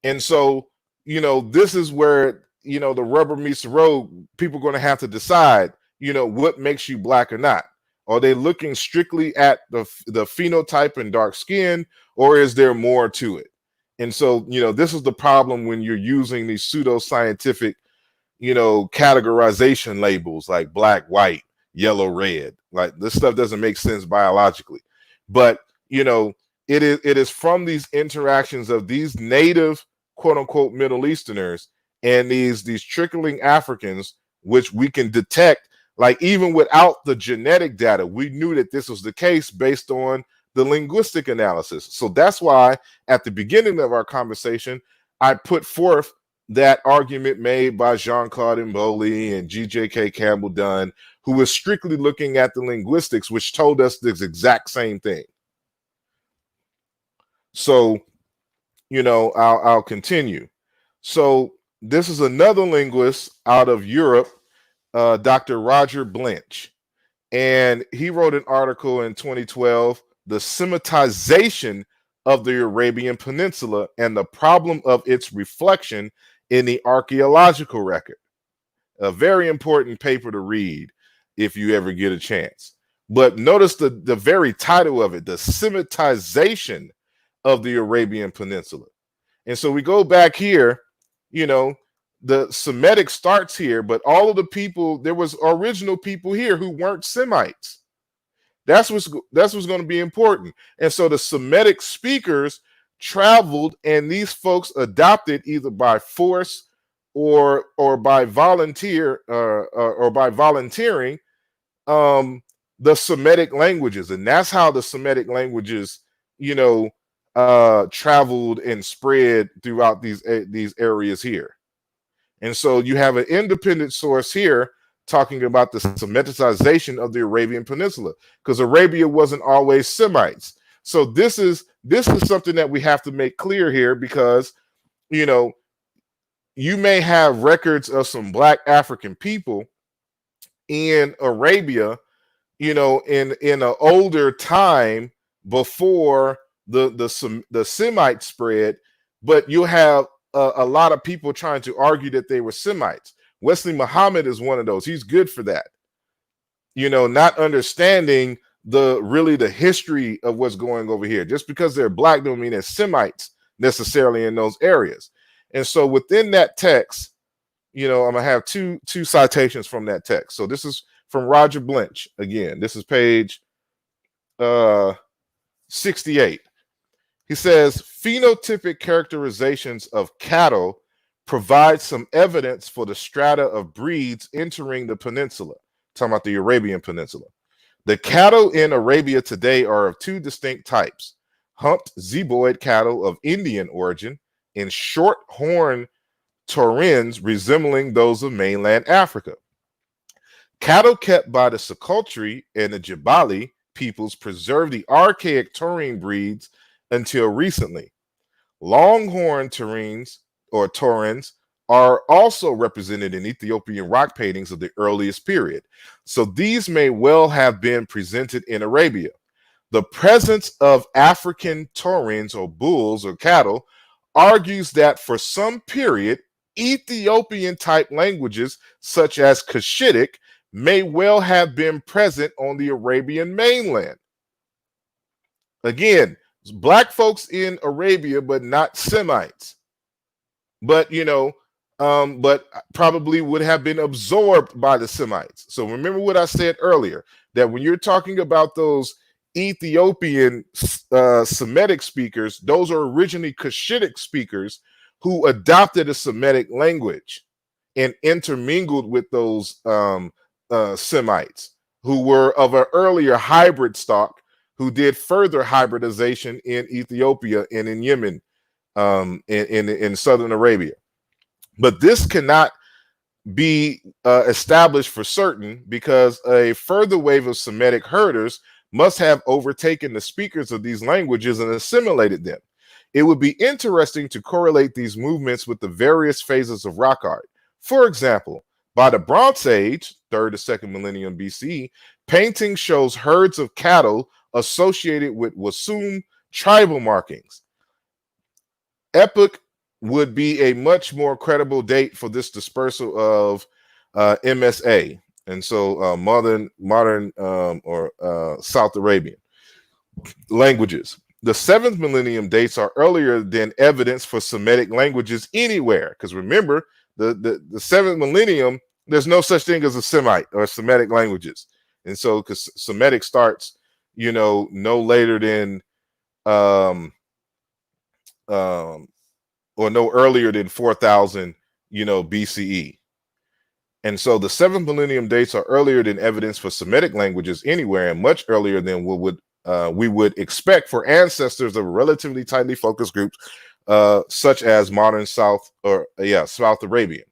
And so this is where the rubber meets the road. People are going to have to decide what makes you black or not. Are they looking strictly at the phenotype and dark skin, or is there more to it? And so this is the problem when you're using these pseudoscientific categorization labels like black, white, yellow, red. Like, this stuff doesn't make sense biologically. But it is from these interactions of these native quote unquote Middle Easterners and these trickling Africans, which we can detect. Like, even without the genetic data, we knew that this was the case based on the linguistic analysis. So that's why at the beginning of our conversation, I put forth that argument made by Jean-Claude Mboli and G.J.K. Campbell Dunn, who was strictly looking at the linguistics, which told us this exact same thing. So, I'll continue. So this is another linguist out of Europe, Dr. Roger Blench. And he wrote an article in 2012, The Semitization of the Arabian Peninsula and the Problem of Its Reflection in the Archaeological Record. A very important paper to read if you ever get a chance. But notice the very title of it, The Semitization of the Arabian Peninsula. And so we go back here, the Semitic starts here, but all of the people, there was original people here who weren't Semites. That's what's going to be important. And so the Semitic speakers traveled, and these folks adopted either by force or by volunteering the Semitic languages. And that's how the Semitic languages traveled and spread throughout these areas here. And so you have an independent source here talking about the Semitization of the Arabian Peninsula, because Arabia wasn't always Semites. So this is something that we have to make clear here, because you may have records of some black African people in Arabia, in an older time before the Semite spread, but you'll have a lot of people trying to argue that they were Semites. Wesley Muhammad is one of those. He's good for that. Not understanding the history of what's going over here. Just because they're black don't mean they're Semites necessarily in those areas. And so within that text, I'm gonna have two citations from that text. So this is from Roger Blench again. This is page 68. He says, phenotypic characterizations of cattle provide some evidence for the strata of breeds entering the peninsula. Talking about the Arabian Peninsula. The cattle in Arabia today are of two distinct types: humped zeboid cattle of Indian origin and short horn taurins resembling those of mainland Africa. Cattle kept by the Sokultri and the Jebali peoples preserved the archaic taurine breeds until recently. Longhorn taurins are also represented in Ethiopian rock paintings of the earliest period. So these may well have been presented in Arabia. The presence of African taurins or bulls or cattle argues that for some period, Ethiopian type languages such as Cushitic may well have been present on the Arabian mainland. Again, black folks in Arabia, but not Semites. But but probably would have been absorbed by the Semites. So remember what I said earlier, that when you're talking about those Ethiopian Semitic speakers, those are originally Cushitic speakers who adopted a Semitic language and intermingled with those Semites who were of an earlier hybrid stock, who did further hybridization in Ethiopia and in Yemen, in southern Arabia. But this cannot be established for certain, because a further wave of Semitic herders must have overtaken the speakers of these languages and assimilated them. It would be interesting to correlate these movements with the various phases of rock art. For example, by the Bronze Age, 3rd to 2nd millennium BCE, painting shows herds of cattle associated with Wasum tribal markings. Epoch would be a much more credible date for this dispersal of MSA, and so modern or South Arabian languages. The 7th millennium dates are earlier than evidence for Semitic languages anywhere, because remember, the 7th millennium, there's no such thing as a Semite or Semitic languages. And so because Semitic starts, no later than or no earlier than 4000 BCE. And so the 7th millennium dates are earlier than evidence for Semitic languages anywhere, and much earlier than we would expect for ancestors of relatively tightly focused groups, such as modern South Arabian.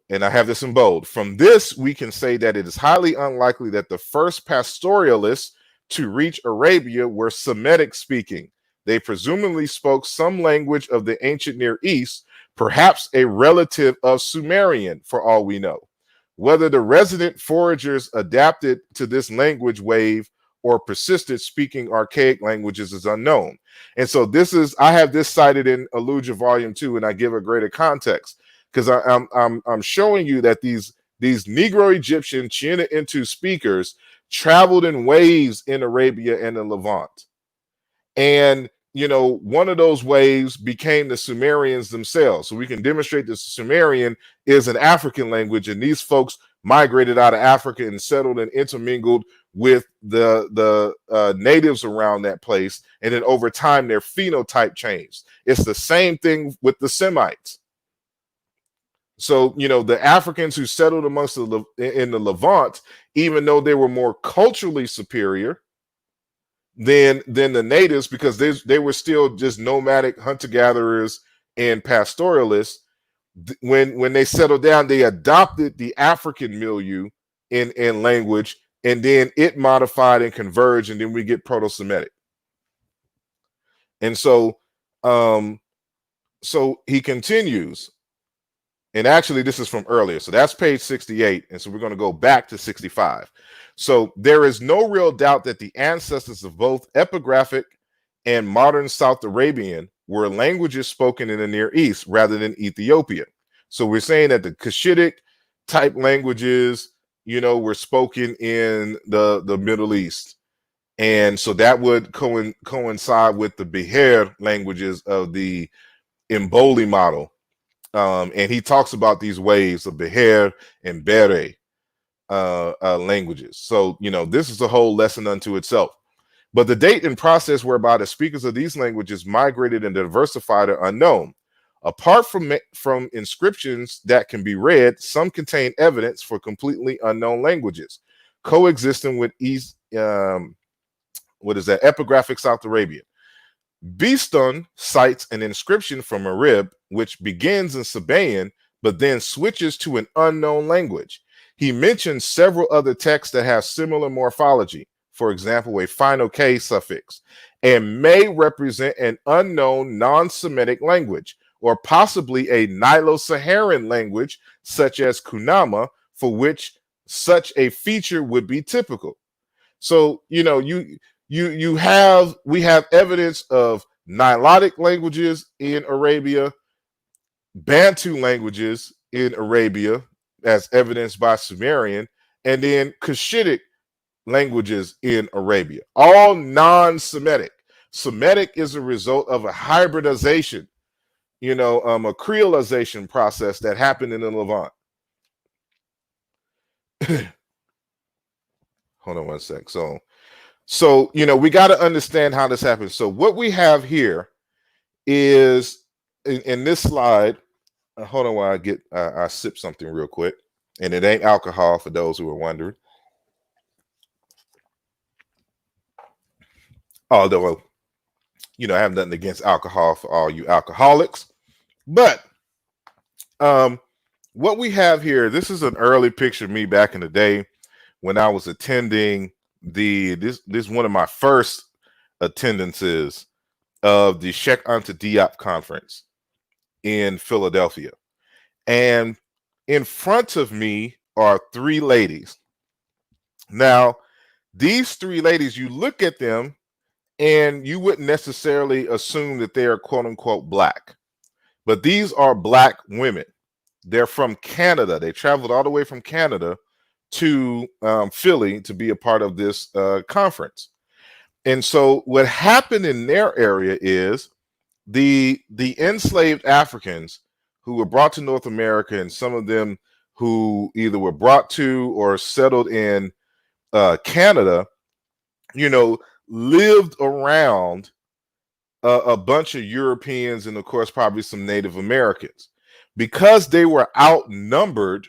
And I have this in bold. From this, we can say that it is highly unlikely that the first pastoralists to reach Arabia were Semitic speaking. They presumably spoke some language of the ancient Near East, perhaps a relative of Sumerian, for all we know. Whether the resident foragers adapted to this language wave or persisted speaking archaic languages is unknown. And so I have this cited in Alluja Volume 2, and I give a greater context, because I'm showing you that these Negro Egyptian Chiena Intu speakers traveled in waves in Arabia and the Levant. And one of those waves became the Sumerians themselves. So we can demonstrate that Sumerian is an African language, and these folks migrated out of Africa and settled and intermingled with the natives around that place. And then over time, their phenotype changed. It's the same thing with the Semites. So, the Africans who settled amongst in the Levant, even though they were more culturally superior than the natives, because they were still just nomadic hunter-gatherers and pastoralists, when they settled down, they adopted the African milieu in language, and then it modified and converged, and then we get Proto-Semitic. And so he continues. And actually, this is from earlier. So that's page 68. And so we're going to go back to 65. So there is no real doubt that the ancestors of both epigraphic and modern South Arabian were languages spoken in the Near East rather than Ethiopia. So we're saying that the Cushitic type languages, were spoken in the Middle East. And so that would coincide with the Beher languages of the Mboli model. And he talks about these waves of Beher and Bere languages. So, this is a whole lesson unto itself. But the date and process whereby the speakers of these languages migrated and diversified are unknown. Apart from inscriptions that can be read, some contain evidence for completely unknown languages coexisting with epigraphic South Arabian. Beeston cites an inscription from Marib, which begins in Sabaean, but then switches to an unknown language. He mentions several other texts that have similar morphology, for example, a final K suffix, and may represent an unknown non-Semitic language, or possibly a Nilo-Saharan language, such as Kunama, for which such a feature would be typical. So, we have evidence of Nilotic languages in Arabia, Bantu languages in Arabia, as evidenced by Sumerian, and then Cushitic languages in Arabia, all non-Semitic. Semitic is a result of a hybridization a creolization process that happened in the Levant. Hold on one sec. So we got to understand how this happens. So what we have here is in this slide. Hold on while I sip something real quick, and it ain't alcohol for those who are wondering. Although, I have nothing against alcohol for all you alcoholics, but what we have here, this is an early picture of me back in the day when I was attending this one of my first attendances of the Sheikh Anta Diop conference in Philadelphia. And in front of me are three ladies. Now, these three ladies, you look at them and you wouldn't necessarily assume that they are quote unquote black, but these are black women. They're from Canada. They traveled all the way from Canada to Philly to be a part of this conference. And so what happened in their area is the enslaved Africans who were brought to North America, and some of them who either were brought to or settled in Canada, lived around a bunch of Europeans and, of course, probably some Native Americans. Because they were outnumbered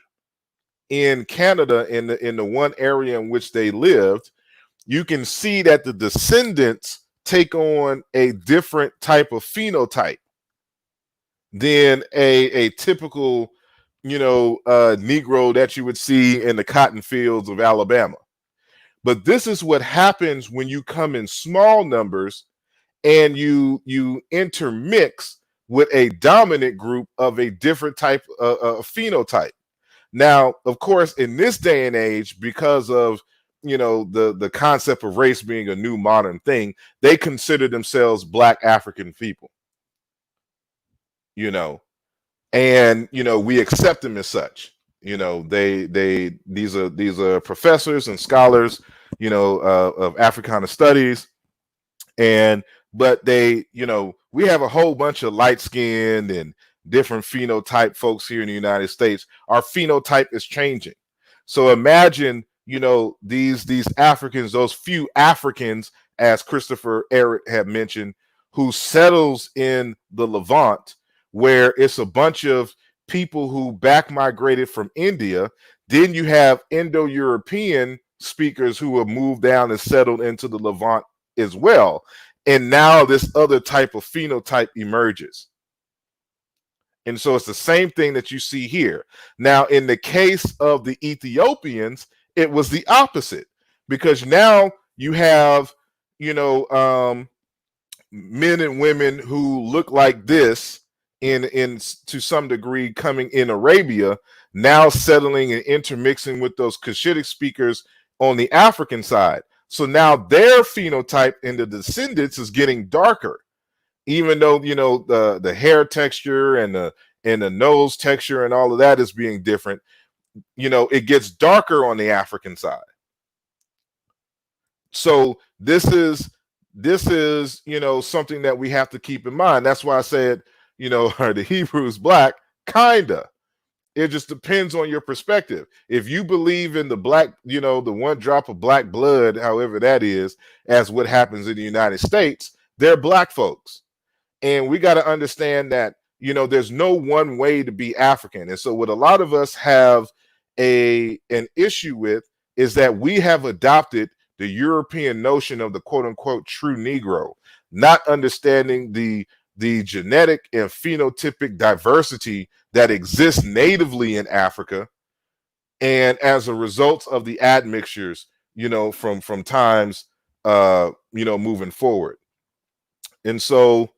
in Canada in the one area in which they lived, you can see that the descendants take on a different type of phenotype than a typical, Negro that you would see in the cotton fields of Alabama. But this is what happens when you come in small numbers and you intermix with a dominant group of a different type of phenotype. Now, of course, in this day and age, because of the concept of race being a new modern thing, they consider themselves Black African people. And we accept them as such. These are professors and scholars, of Africana studies, but we have a whole bunch of light-skinned and different phenotype folks here in the United States. Our phenotype is changing. So imagine, these Africans, those few Africans, as Christopher Ehret had mentioned, who settles in the Levant, where it's a bunch of people who back migrated from India. Then you have Indo-European speakers who have moved down and settled into the Levant as well. And now this other type of phenotype emerges. And so it's the same thing that you see here. Now, in the case of the Ethiopians, it was the opposite, because now you have, men and women who look like this in to some degree coming in Arabia, now settling and intermixing with those Cushitic speakers on the African side. So now their phenotype in the descendants is getting darker, even though the hair texture and the nose texture and all of that is being different. It gets darker on the African side. So this is something that we have to keep in mind. That's why I said, are the Hebrews black? Kinda. It just depends on your perspective. If you believe in the black, the one drop of black blood, however that is, as what happens in the United States, they're black folks. And we got to understand that, there's no one way to be African. And so what a lot of us have an issue with is that we have adopted the European notion of the quote unquote true Negro, not understanding the genetic and phenotypic diversity that exists natively in Africa, and as a result of the admixtures, from times, moving forward. And so,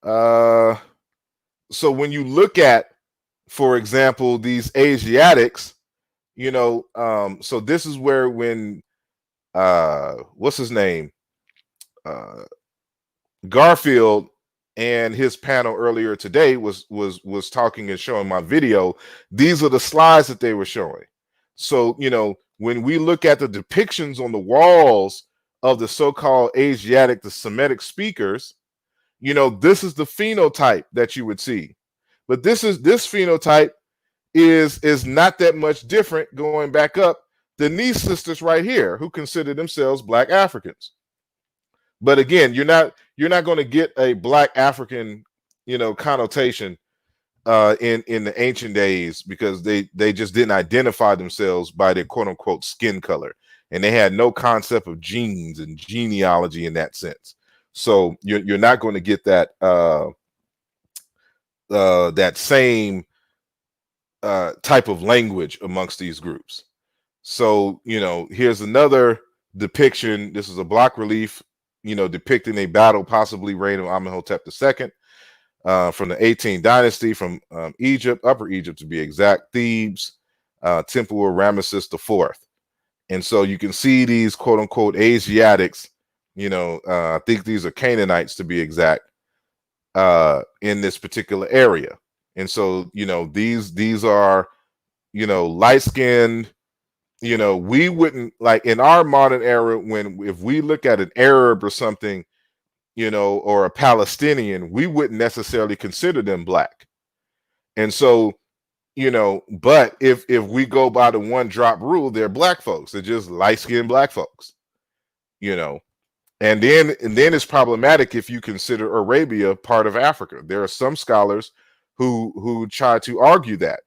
so when you look at, for example, these Asiatics, so this is where when, what's his name? Garfield and his panel earlier today was talking and showing my video. These are the slides that they were showing. So, when we look at the depictions on the walls of the so-called Asiatic, the Semitic speakers, this is the phenotype that you would see. But this phenotype is not that much different going back up than these sisters right here who consider themselves Black Africans. But again, you're not going to get a Black African, connotation in the ancient days, because they just didn't identify themselves by their quote unquote skin color, and they had no concept of genes and genealogy in that sense. So you're not going to get that that same type of language amongst these groups. So here's another depiction. This is a block relief, depicting a battle, possibly reign of Amenhotep II. From the 18th dynasty, from Egypt, Upper Egypt to be exact, Thebes, Temple of Ramesses IV. And so you can see these quote unquote Asiatics, I think these are Canaanites to be exact, in this particular area. And so, these are, light skinned, we wouldn't, like in our modern era, if we look at an Arab or something, or a Palestinian, we wouldn't necessarily consider them Black. And so, but if we go by the one drop rule, they're Black folks. They're just light-skinned Black folks, and then it's problematic if you consider Arabia part of Africa. There are some scholars who try to argue that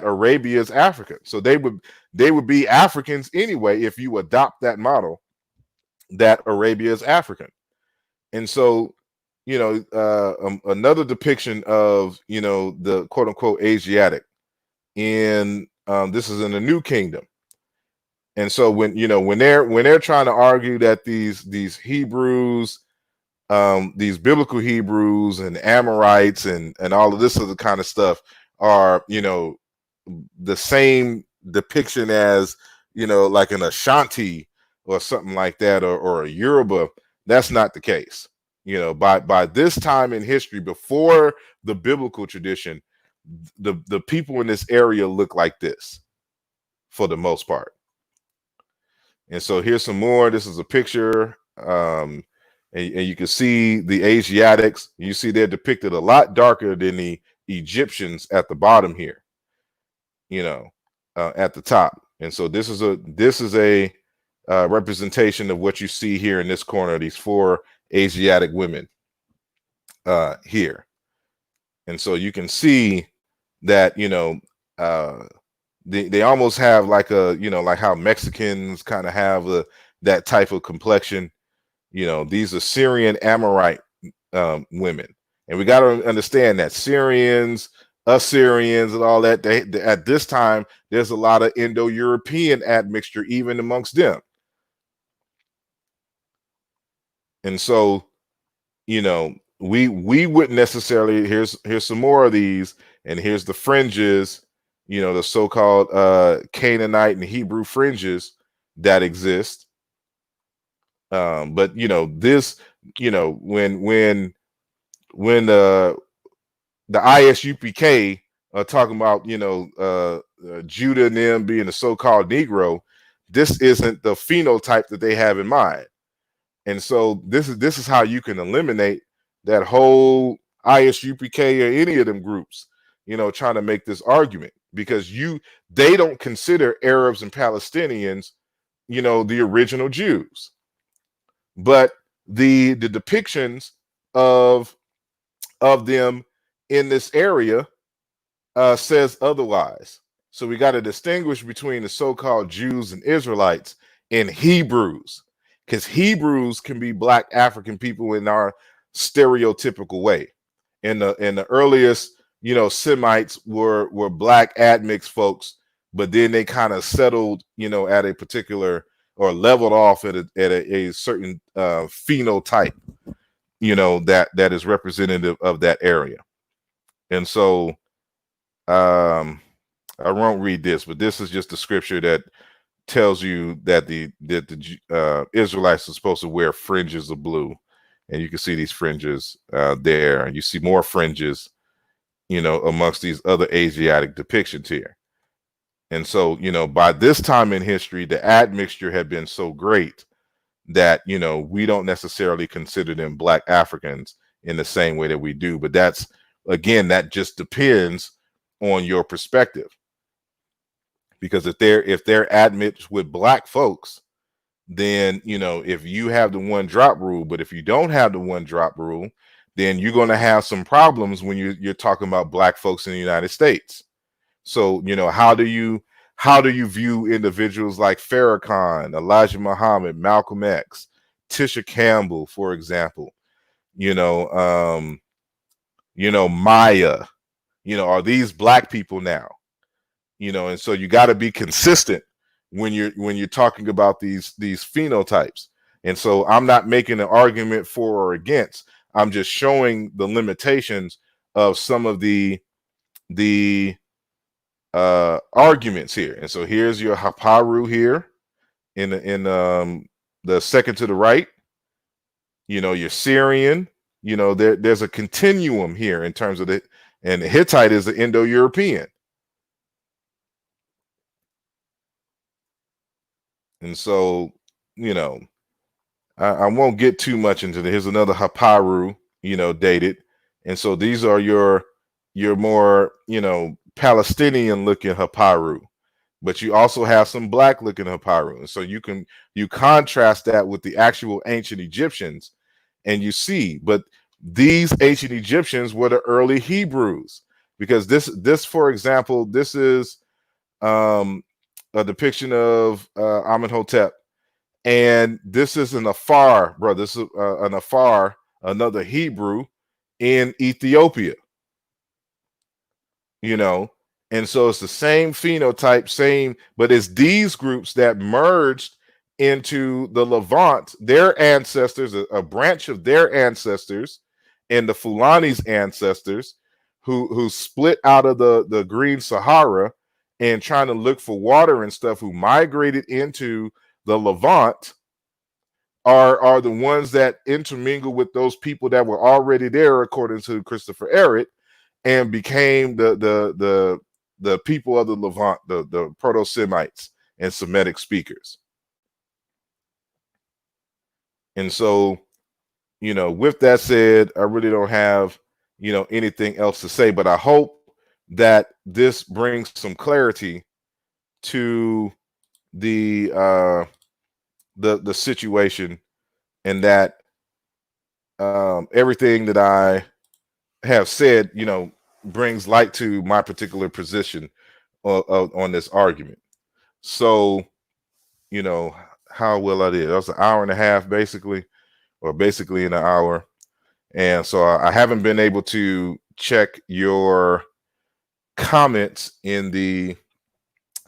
Arabia is Africa. So they would be Africans anyway if you adopt that model that Arabia is African. And so, another depiction of, the quote unquote Asiatic in, this is in the New Kingdom. And so when they're trying to argue that these Hebrews, these biblical Hebrews and Amorites and all of this other kind of stuff are, the same depiction as, like an Ashanti or something like that, or a Yoruba, that's not the case. By this time in history, before the biblical tradition, the people in this area look like this for the most part. And so here's some more. This is a picture, and you can see the Asiatics. You see they're depicted a lot darker than the Egyptians at the bottom here, at the top. And so this is a representation of what you see here in this corner, these four Asiatic women here. And so you can see that, they almost have like a, like how Mexicans kind of have that type of complexion. These are Syrian Amorite women. And we got to understand that Syrians, Assyrians, and all that, they at this time, there's a lot of Indo-European admixture even amongst them. And so, we wouldn't necessarily, here's some more of these, and here's the fringes, the so-called Canaanite and Hebrew fringes that exist. But this, when the ISUPK are talking about, Judah and them being the so-called Negro, this isn't the phenotype that they have in mind. And so this is how you can eliminate that whole ISUPK or any of them groups, trying to make this argument, because they don't consider Arabs and Palestinians, the original Jews. But the depictions of them in this area says otherwise. So we got to distinguish between the so-called Jews and Israelites and Hebrews, because Hebrews can be Black African people in our stereotypical way. In the earliest, Semites were Black admixed folks, but then they kind of settled, at a particular, or leveled off at a certain phenotype, that is representative of that area. And so I won't read this, but this is just a scripture that tells you that the Israelites are supposed to wear fringes of blue. And you can see these fringes there. You see more fringes, amongst these other Asiatic depictions here. And so, by this time in history, the admixture had been so great that, we don't necessarily consider them Black Africans in the same way that we do. But that's, again, that just depends on your perspective. Because if they're admits with black folks, then, you know, if you have the one drop rule, but if you don't have the one drop rule, then you're going to have some problems when you're talking about black folks in the United States. So, you know, how do you view individuals like Farrakhan, Elijah Muhammad, Malcolm X, Tisha Campbell, for example, Maya, are these black people now? And so you got to be consistent when you're talking about these phenotypes. And so I'm not making an argument for or against. I'm just showing the limitations of some of the arguments here. And so here's your Haparu here in the second to the right. Your Syrian. There's a continuum here in terms of it. And the Hittite is the Indo-European. And so, I won't get too much into this. Here's another Haparu, dated. And so these are your more, Palestinian looking Haparu, but you also have some black looking Haparu. And so you contrast that with the actual ancient Egyptians, and you see, but these ancient Egyptians were the early Hebrews, because this, for example, this is a depiction of Amenhotep. And this is an Afar, bro. This is an Afar, another Hebrew in Ethiopia. And so it's the same phenotype, but it's these groups that merged into the Levant, their ancestors, a branch of their ancestors, and the Fulani's ancestors, who split out of the Green Sahara and trying to look for water and stuff, who migrated into the Levant, are the ones that intermingle with those people that were already there, according to Christopher Ehret, and became the people of the Levant, the proto-Semites and Semitic speakers. And so, with that said, I really don't have, anything else to say, but I hope that this brings some clarity to the situation, and that everything that I have said, brings light to my particular position on this argument. So, how well I did. That was an hour and a half, basically in an hour. And so I haven't been able to check your comments in the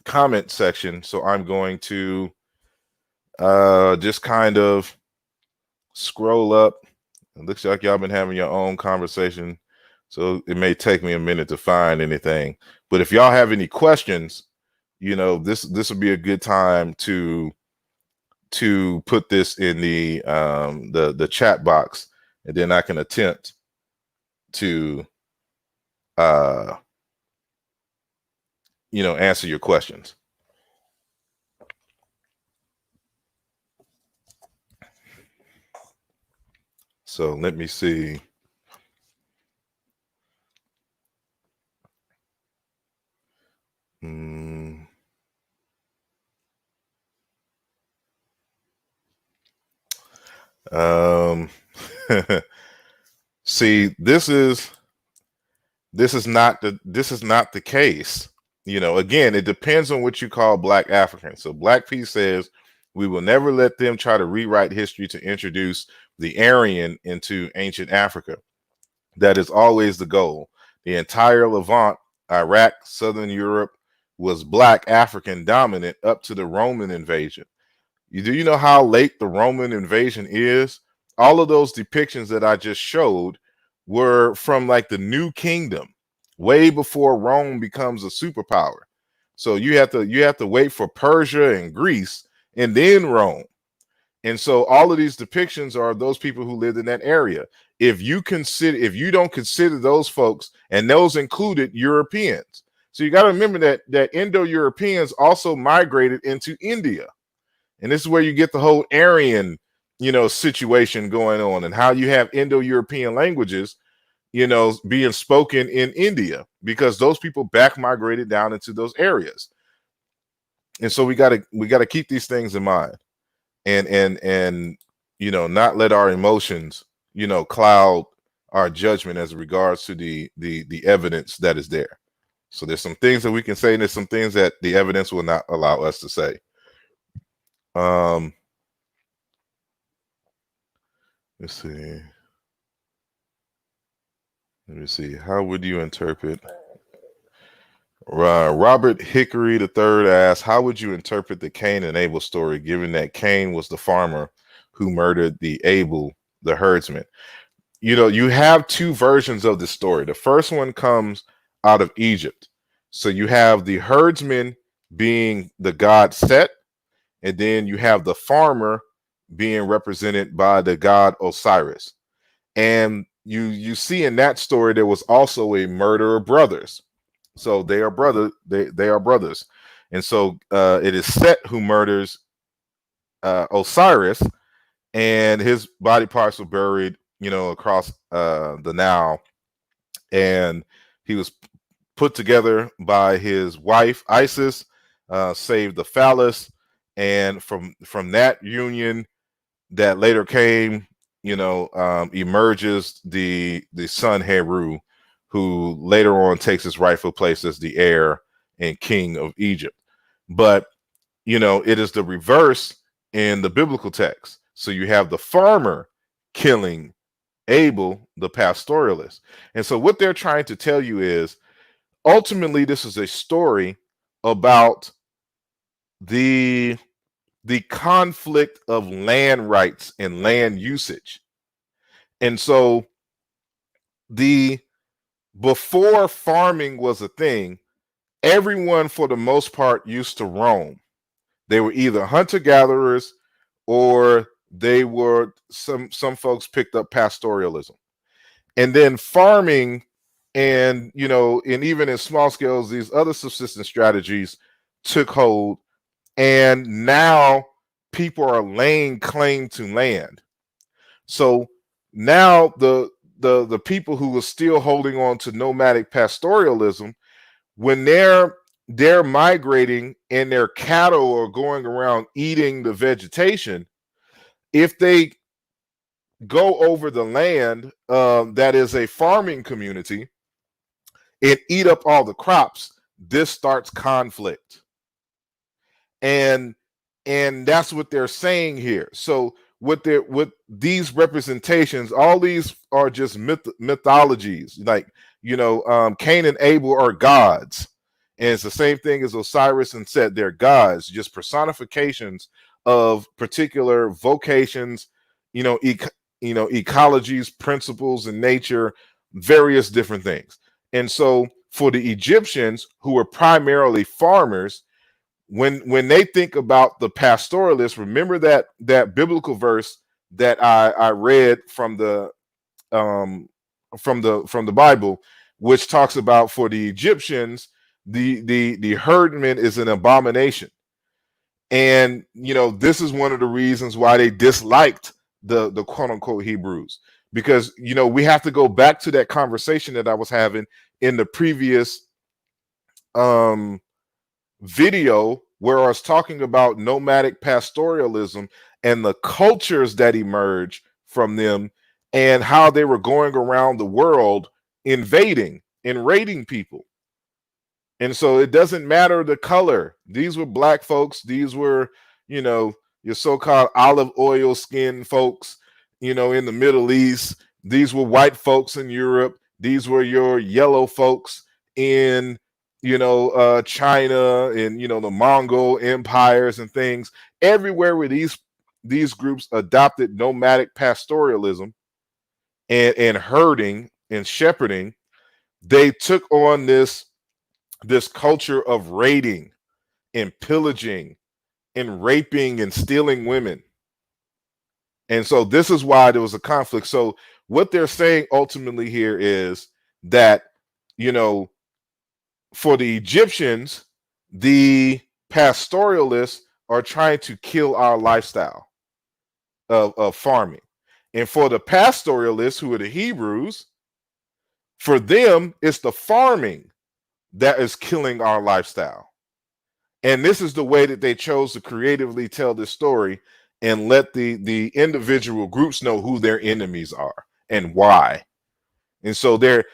comment section. So I'm going to just kind of scroll up. It looks like y'all been having your own conversation, so it may take me a minute to find anything. But if y'all have any questions, this would be a good time to put this in the chat box, and then I can attempt to answer your questions. So let me see. See, this is not the case. Again, it depends on what you call Black African. So Black P says, we will never let them try to rewrite history to introduce the Aryan into ancient Africa. That is always the goal. The entire Levant, Iraq, Southern Europe was Black African dominant up to the Roman invasion. Do you know how late the Roman invasion is? All of those depictions that I just showed were from like the New Kingdom, way before Rome becomes a superpower. So you have to wait for Persia and Greece and then Rome. And so all of these depictions are those people who lived in that area. If you don't consider those folks, and those included Europeans. So you got to remember that Indo-Europeans also migrated into India. And this is where you get the whole Aryan situation going on, and how you have Indo-European languages, being spoken in India, because those people back migrated down into those areas. And so we gotta keep these things in mind, and not let our emotions, cloud our judgment as regards to the evidence that is there. So there's some things that we can say, and there's some things that the evidence will not allow us to say. Let's see. Let me see. How would you interpret? Robert Hickory III asks, how would you interpret the Cain and Abel story, given that Cain was the farmer who murdered the Abel, the herdsman? You have two versions of the story. The first one comes out of Egypt. So you have the herdsman being the god Set, and then you have the farmer being represented by the god Osiris. And you see in that story there was also a murder of brothers. So they are brothers. And so it is Set who murders Osiris, and his body parts were buried, across the Nile, and he was put together by his wife Isis, saved the phallus, and from that union that later came, emerges the son Heru, who later on takes his rightful place as the heir and king of Egypt. But it is the reverse in the biblical text. So you have the farmer killing Abel, the pastoralist. And so what they're trying to tell you is, ultimately, this is a story about the conflict of land rights and land usage. And so before farming was a thing, everyone for the most part used to roam. They were either hunter-gatherers, or they were some folks picked up pastoralism. And then farming, and and even in small scales, these other subsistence strategies took hold, and now people are laying claim to land. So now the people who are still holding on to nomadic pastoralism, when they're migrating and their cattle are going around eating the vegetation, if they go over the land that is a farming community and eat up all the crops, this starts conflict. And that's what they're saying here. So with these representations, all these are just mythologies. Like, Cain and Abel are gods, and it's the same thing as Osiris and Set. They're gods, just personifications of particular vocations, ecologies, principles in nature, various different things. And so for the Egyptians, who were primarily farmers, when they think about the pastoralists, remember that biblical verse that I read from the Bible, which talks about, for the Egyptians, the herdman is an abomination. And this is one of the reasons why they disliked the quote unquote Hebrews, because we have to go back to that conversation that I was having in the previous video, where I was talking about nomadic pastoralism and the cultures that emerged from them, and how they were going around the world invading and raiding people. And so it doesn't matter the color. These were black folks. These were, your so-called olive oil skin folks, in the Middle East. These were white folks in Europe. These were your yellow folks in, China, and, the Mongol empires and things. Everywhere where these groups adopted nomadic pastoralism and herding and shepherding, they took on this culture of raiding and pillaging and raping and stealing women. And so this is why there was a conflict. So what they're saying ultimately here is that, for the Egyptians, the pastoralists are trying to kill our lifestyle. of farming. And for the pastoralists, who are the Hebrews, for them, it's the farming that is killing our lifestyle. And this is the way that they chose to creatively tell this story and let the individual groups know who their enemies are and why. And so they're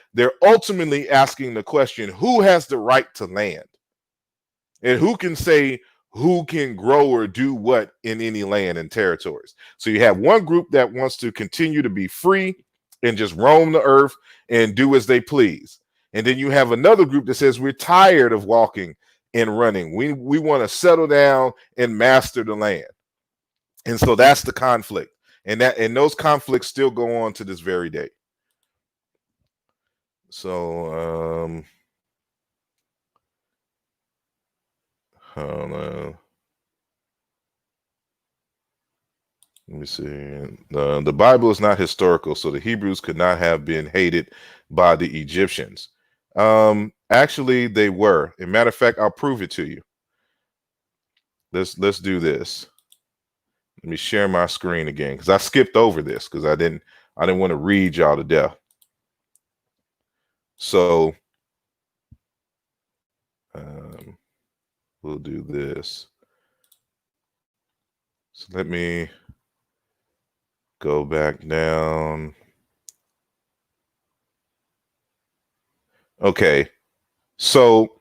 ultimately asking the question, who has the right to land? And who can say who can grow or do what in any land and territories? So you have one group that wants to continue to be free and just roam the earth and do as they please. And then you have another group that says we're tired of walking and running. We want to settle down and master the land. And so that's the conflict. And those conflicts still go on to this very day. So hold on. Let me see. The Bible is not historical, so the Hebrews could not have been hated by the Egyptians. Actually, they were. As a matter of fact, I'll prove it to you. Let's do this. Let me share my screen again, because I skipped over this because I didn't want to read y'all to death. So we'll do this. So let me go back down. Okay, so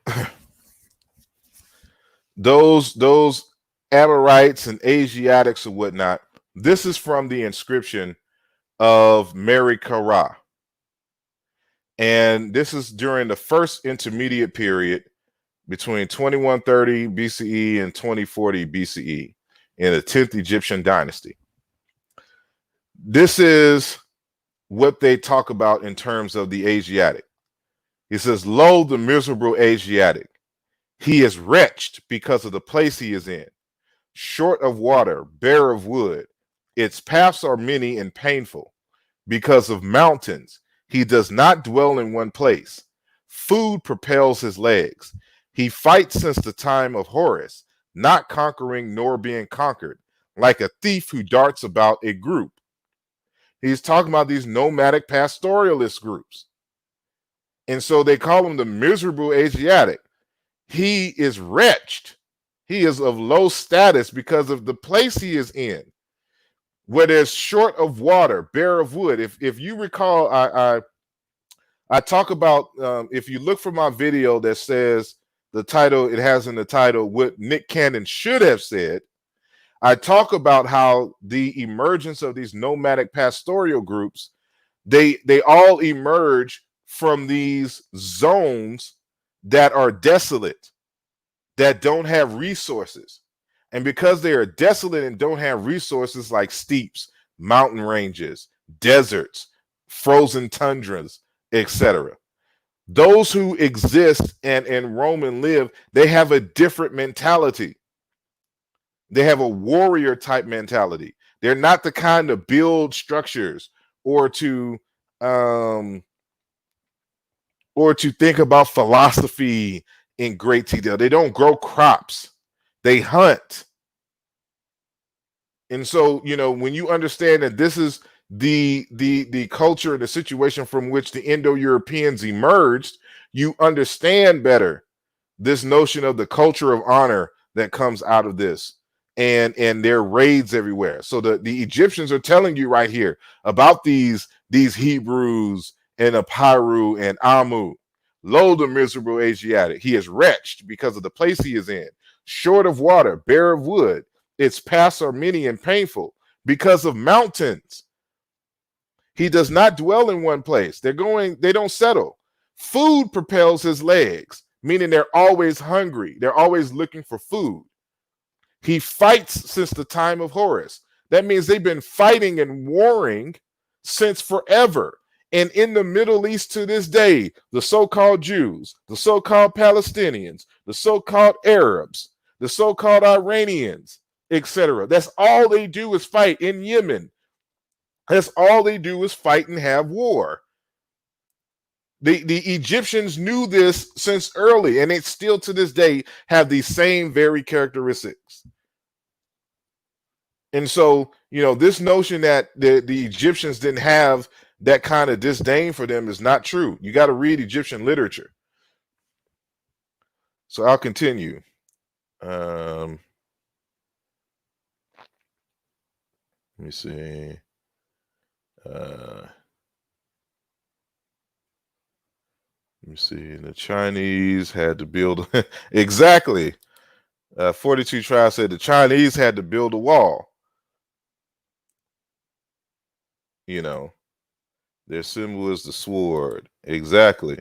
those Amorites and Asiatics or whatnot, this is from the inscription of Mary Kara. And this is during the first intermediate period between 2130 BCE and 2040 BCE in the 10th Egyptian dynasty. This is what they talk about in terms of the Asiatic. He says, "Lo, the miserable Asiatic. He is wretched because of the place he is in, short of water, bare of wood. Its paths are many and painful. Because of mountains, he does not dwell in one place. Food propels his legs. He fights since the time of Horus, not conquering nor being conquered, like a thief who darts about a group." He's talking about these nomadic pastoralist groups. And so they call him the miserable Asiatic. He is wretched. He is of low status because of the place he is in, where there's short of water, bare of wood. If you recall, I talk about, if you look for my video that says the title, it has in the title what Nick Cannon should have said. I talk about how the emergence of these nomadic pastoral groups, they all emerge from these zones that are desolate, that don't have resources. And because they are desolate and don't have resources like steeps, mountain ranges, deserts, frozen tundras, etc., those who exist and roam and live, they have a different mentality. They have a warrior type mentality. They're not the kind to build structures or to think about philosophy in great detail. They don't grow crops. They hunt. And so, you know, when you understand that this is the culture and the situation from which the Indo-Europeans emerged, you understand better this notion of the culture of honor that comes out of this, and their raids everywhere. So the Egyptians are telling you right here about these Hebrews and Apiru and Amu. Lo, the miserable Asiatic. He is wretched because of the place he is in, short of water, bare of wood. Its paths are many and painful because of mountains. He does not dwell in one place. They don't settle. Food propels his legs, meaning they're always hungry. They're always looking for food. He fights since the time of Horus. That means they've been fighting and warring since forever. And in the Middle East to this day, the so-called Jews, the so-called Palestinians, the so-called Arabs, the so-called Iranians, etc., that's all they do is fight. In Yemen, that's all they do is fight and have war. The Egyptians knew this since early, and they still to this day have these same very characteristics. And so You know, this notion that the Egyptians didn't have that kind of disdain for them is not true. You got to read Egyptian literature. So I'll continue. Let me see. Let me see. The Chinese had to build exactly. 42 Tribe said the Chinese had to build a wall. You know, their symbol is the sword. Exactly.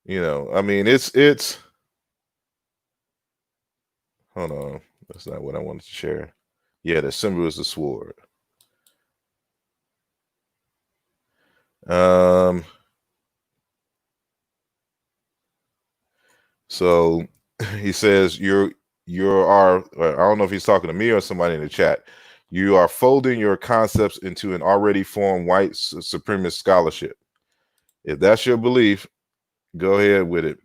You know, I mean, it's. Hold on, that's not what I wanted to share. Yeah, the symbol is the sword. So he says you are. I don't know if he's talking to me or somebody in the chat. You are folding your concepts into an already formed white supremacist scholarship. If that's your belief, go ahead with it.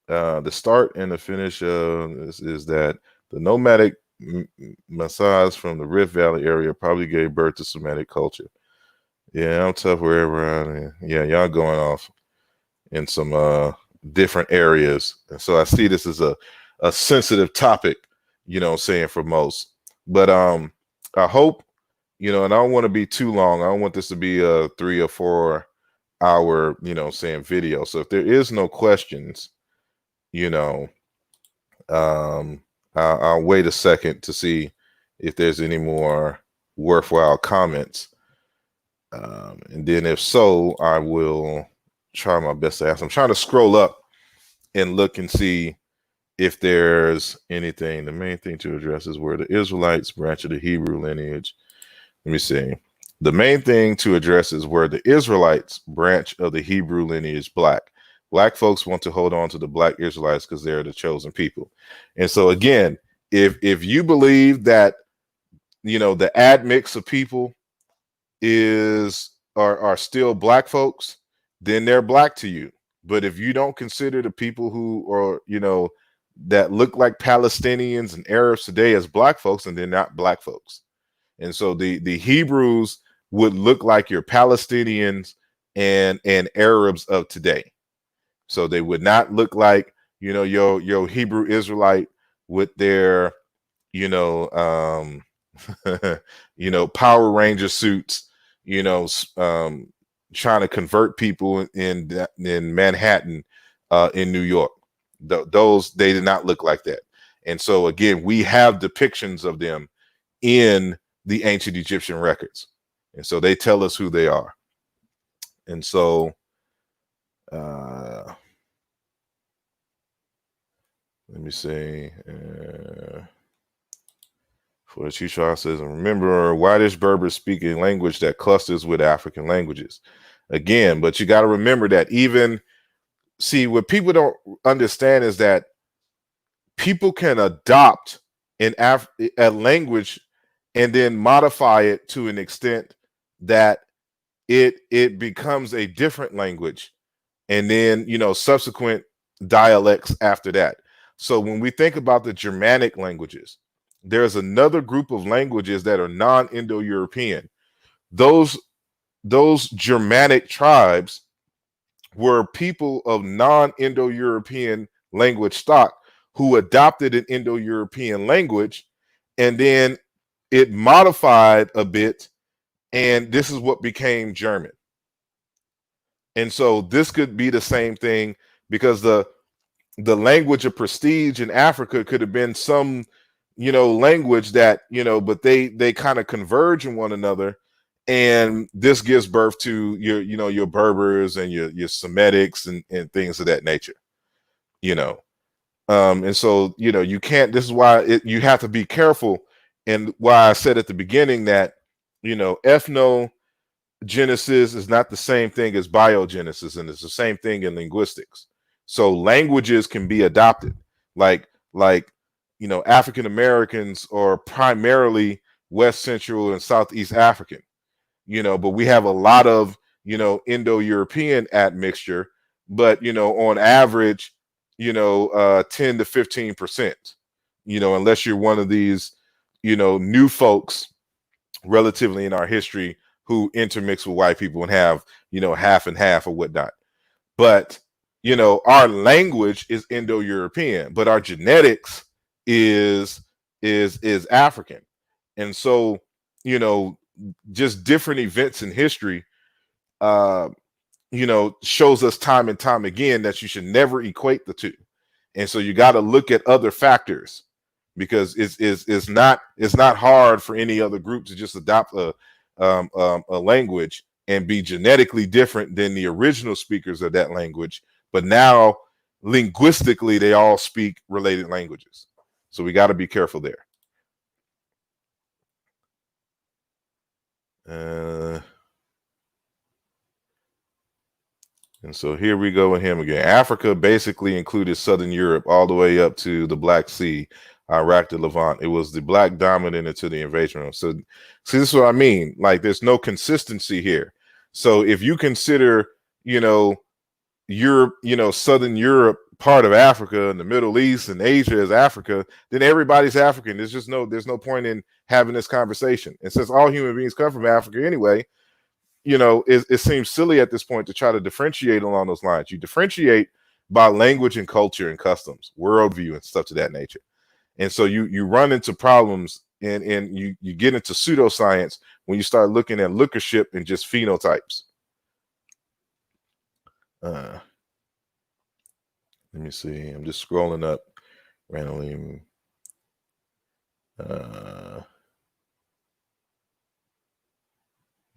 The start and the finish is that the nomadic Messiahs from the Rift Valley area probably gave birth to Semitic culture. Yeah, I'm tough wherever around. Yeah, y'all going off in some different areas. And so I see this as a sensitive topic, you know, saying for most. But I hope, you know, and I don't want to be too long. I don't want this to be a 3 or 4 hour, you know, saying video. So if there is no questions, you know, I'll wait a second to see if there's any more worthwhile comments. And then if so, I will try my best to ask. I'm trying to scroll up and look and see if there's anything. The main thing to address is where the Israelites branch of the Hebrew lineage. Let me see. The main thing to address is where the Israelites branch of the Hebrew lineage black. Black folks want to hold on to the black Israelites because they're the chosen people. And so again, if you believe that, you know, the admix of people are still black folks, then they're black to you. But if you don't consider the people who are, you know, that look like Palestinians and Arabs today as black folks, and they're not black folks. And so the Hebrews would look like your Palestinians and Arabs of today. So they would not look like, you know, your Hebrew Israelite with their, you know, you know, Power Ranger suits, you know, trying to convert people in Manhattan, in New York. Those, they did not look like that. And so again, we have depictions of them in the ancient Egyptian records, and so they tell us who they are. And so let me see. For the Chicha says, remember, whitish Berber speaking language that clusters with African languages. Again, but you got to remember that even, see, what people don't understand is that people can adopt a language and then modify it to an extent that it becomes a different language, and then, you know, subsequent dialects after that. So when we think about the Germanic languages, there's another group of languages that are non-Indo-European. Those Germanic tribes were people of non-Indo-European language stock who adopted an Indo-European language, and then it modified a bit, and this is what became German. And so this could be the same thing, because the language of prestige in Africa could have been some, you know, language that, you know, but they kind of converge in one another, and this gives birth to your, you know, your Berbers and your Semitics and things of that nature, you know. And so, you know, you can't, this is why you have to be careful, and why I said at the beginning that, you know, ethnogenesis is not the same thing as biogenesis, and it's the same thing in linguistics. So languages can be adopted, like you know, African Americans are primarily West Central and Southeast African, you know, but we have a lot of, you know, Indo-European admixture, but, you know, on average, you know, 10 to 15%, you know, unless you're one of these, new folks relatively in our history who intermix with white people and have, half and half or whatnot. But, our language is Indo-European, but our genetics is African. And so, just different events in history, shows us time and time again that you should never equate the two. And so you got to look at other factors, because it's not hard for any other group to just adopt a language and be genetically different than the original speakers of that language. But now linguistically, they all speak related languages. So we got to be careful there. And so here we go with him again. Africa basically included Southern Europe all the way up to the Black Sea, Iraq to Levant. It was the Black dominant until the invasion. So see, this is what I mean. Like, there's no consistency here. So if you consider, Europe, Southern Europe part of Africa, and the Middle East and Asia as Africa, then everybody's African. There's no point in having this conversation. And since all human beings come from Africa anyway, it seems silly at this point to try to differentiate along those lines. You differentiate by language and culture and customs, worldview and stuff to that nature. And so you run into problems, and you get into pseudoscience when you start looking at lookership and just phenotypes. Let me see. I'm just scrolling up randomly.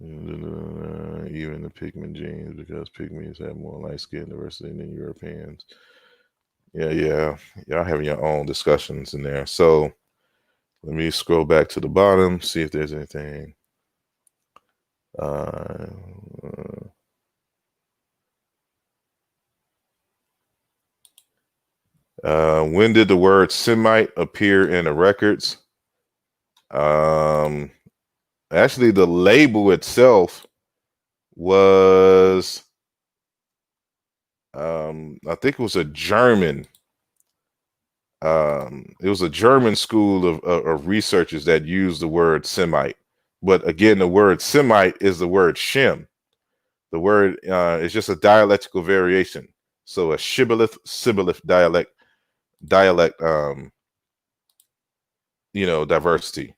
Even the pigment genes, because pygmies have more light skin diversity than Europeans. Yeah, y'all having your own discussions in there. So let me scroll back to the bottom, see if there's anything. When did the word Semite appear in the records? Actually, the label itself was, I think it was a German. It was a German school of researchers that used the word Semite. But again, the word Semite is the word Shem. The word is just a dialectical variation. So a Shibboleth dialect, diversity.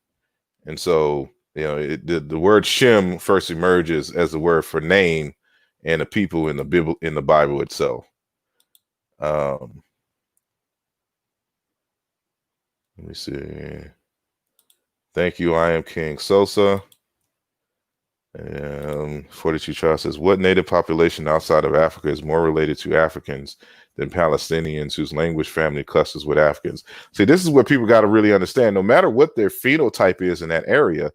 And so, the word Shem first emerges as the word for name and the people in the Bible itself. Let me see. Thank you. I am King Sosa. 42 Charles says, what native population outside of Africa is more related to Africans than Palestinians whose language family clusters with Africans? See, this is what people got to really understand. No matter what their phenotype is in that area,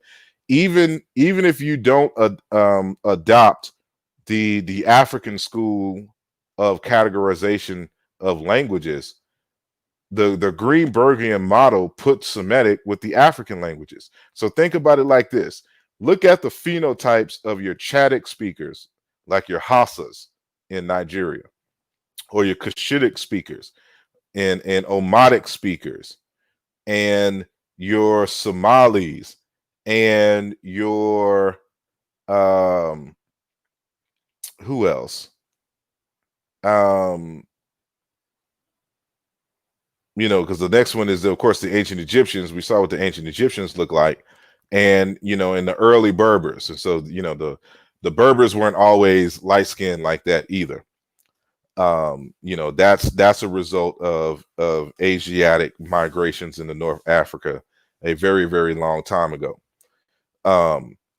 even if you don't adopt the African school of categorization of languages, the Greenbergian model puts Semitic with the African languages. So think about it like this. Look at the phenotypes of your Chadic speakers, like your Hassas in Nigeria, or your Cushitic speakers and Omadic speakers, and your Somalis, and your who else? Because the next one is, of course, the ancient Egyptians. We saw what the ancient Egyptians look like, and in the early Berbers. And so the Berbers weren't always light skinned like that either. That's a result of Asiatic migrations into North Africa a very, very long time ago.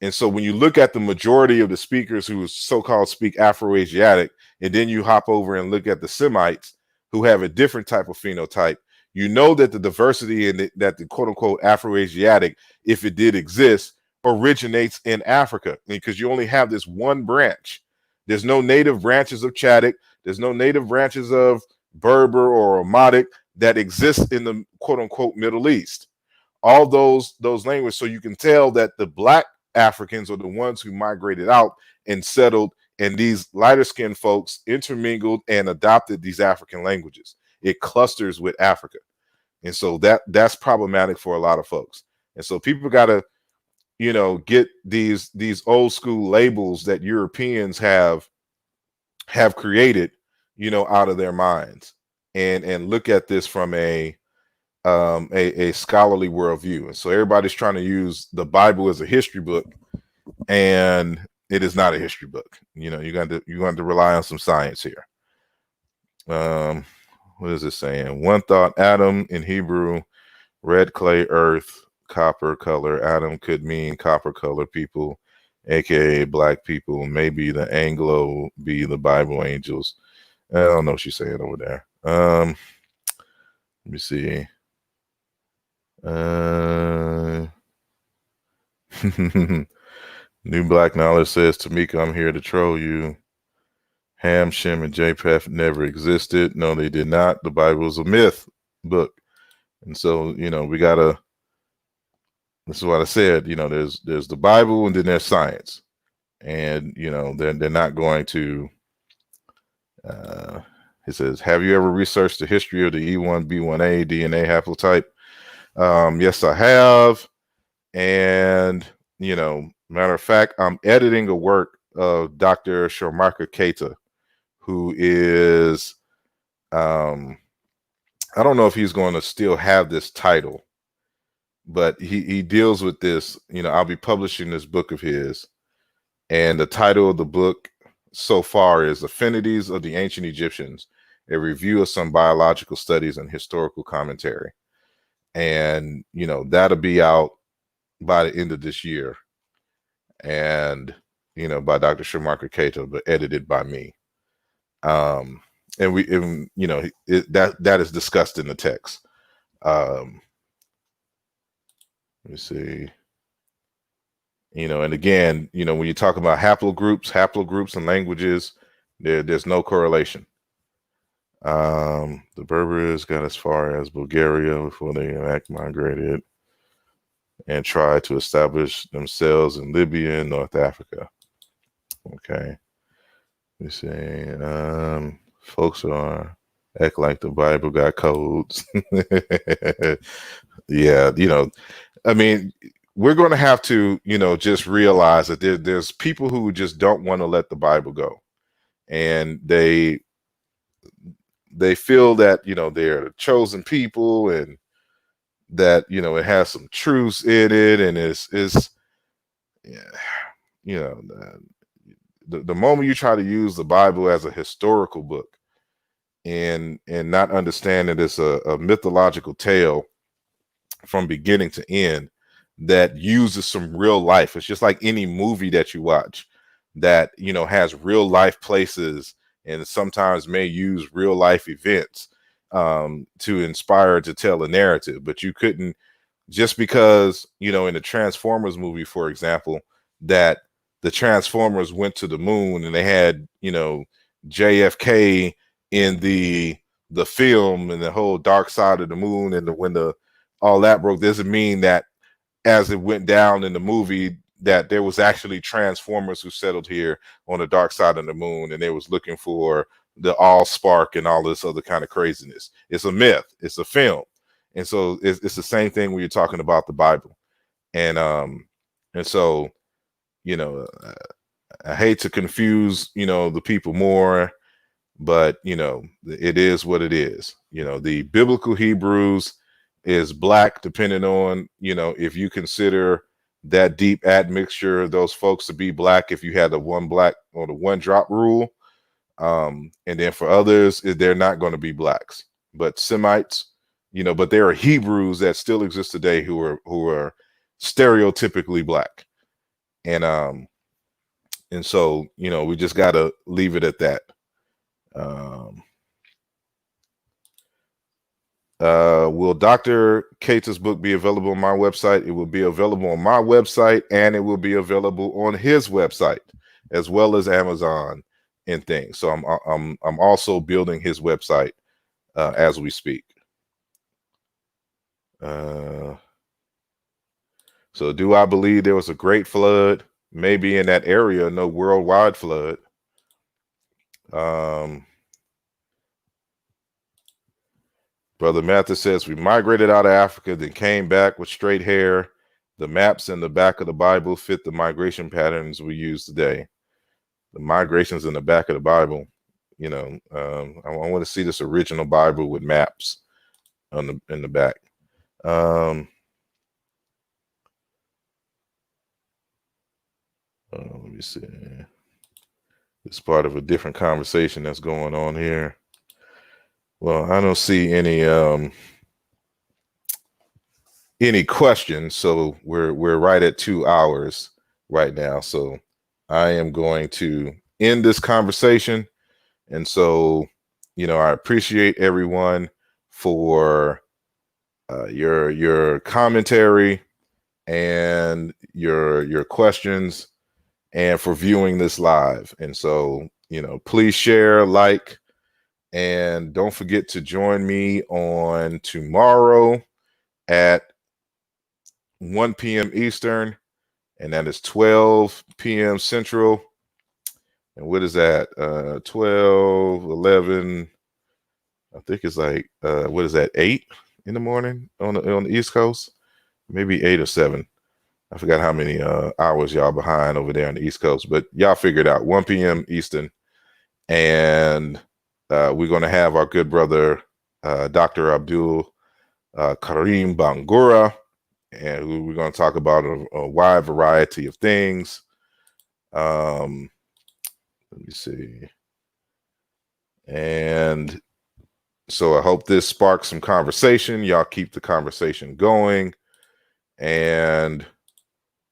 And so when you look at the majority of the speakers who so-called speak Afro-Asiatic, and then you hop over and look at the Semites who have a different type of phenotype, that the diversity in that the quote-unquote Afro-Asiatic, if it did exist, originates in Africa, because you only have this one branch. There's no native branches of Chadic. There's no native branches of Berber or Nomadic that exist in the quote-unquote Middle East. All those languages, so you can tell that the Black Africans are the ones who migrated out and settled, and these lighter skinned folks intermingled and adopted these African languages. It clusters with Africa. And so that's problematic for a lot of folks. And so people got to, get these old school labels that Europeans have created, out of their minds, and look at this from a scholarly worldview. And so everybody's trying to use the Bible as a history book, and it is not a history book. You got to rely on some science here. What is it saying? One thought: Adam in Hebrew, red clay earth, copper color. Adam could mean copper color people, aka black people. Maybe the Anglo be the Bible angels. I don't know what she's saying over there. Let me see. New Black Knowledge says, Tamika, I'm here to troll you. Ham, Shem, and Japheth never existed. No, they did not. The Bible is a myth book. And so, we gotta, this is what I said, there's the Bible and then there's science. And, they're not going to, it says, have you ever researched the history of the E1B1A DNA haplotype? Yes, I have. And, matter of fact, I'm editing a work of Dr. Sharmaka Keita, who is, I don't know if he's going to still have this title, but he deals with this. I'll be publishing this book of his, and the title of the book so far is Affinities of the Ancient Egyptians, a review of some biological studies and historical commentary. And, that'll be out by the end of this year. And, by Dr. Sharmaka Keita, but edited by me. And that is discussed in the text. Let me see. And again, when you talk about haplogroups and languages, there's no correlation. The Berbers got as far as Bulgaria before they migrated and tried to establish themselves in Libya and North Africa. Okay. Let me see. Folks act like the Bible got codes. Yeah, I mean, we're going to have to, just realize that there's people who just don't want to let the Bible go. And they feel that, they're the chosen people, and that, it has some truths in it. And the moment you try to use the Bible as a historical book and not understand that it's a mythological tale from beginning to end that uses some real life. It's just like any movie that you watch that, has real life places and sometimes may use real life events to inspire to tell a narrative. But you couldn't, just because, in the Transformers movie, for example, that the Transformers went to the moon and they had, JFK in the film and the whole dark side of the moon, and when all that broke, doesn't mean that as it went down in the movie that there was actually Transformers who settled here on the dark side of the moon and they was looking for the all spark and all this other kind of craziness. It's a myth. It's a film. And so it's the same thing when you're talking about the Bible. And so, I hate to confuse, the people more, but, it is what it is. The biblical Hebrews is black, depending on, if you consider that deep admixture of those folks to be black, if you had the one black or the one drop rule. And then for others, they're not going to be blacks, but Semites, but there are Hebrews that still exist today who are stereotypically black. And so, we just got to leave it at that. Will Dr. Keita's book be available on my website? It will be available on my website, and it will be available on his website, as well as Amazon and things. So I'm also building his website as we speak. So do I believe there was a great flood? Maybe in that area, no worldwide flood. Brother Mathis says, we migrated out of Africa, then came back with straight hair The maps in the back of the Bible fit the migration patterns we use today. The migrations in the back of the Bible, you know, I want to see this original Bible with maps in the back. Let me see. It's part of a different conversation that's going on here. Well, I don't see any questions, so we're right at 2 hours right now. So I am going to end this conversation. And so, you know, I appreciate everyone for your commentary and your questions, and for viewing this live. And so, you know, please share, like, and don't forget to join me on tomorrow at 1 p.m. Eastern, and that is 12 p.m. Central. And what is that? 12, 11, I think it's like, what is that, 8 in the morning on the East Coast? Maybe 8 or 7. I forgot how many hours y'all behind over there on the East Coast, but y'all figured out 1 p.m. Eastern. And we're going to have our good brother, Dr. Abdul Karim Bangura, and we're going to talk about a wide variety of things. Let me see. And so I hope this sparks some conversation. Y'all keep the conversation going, and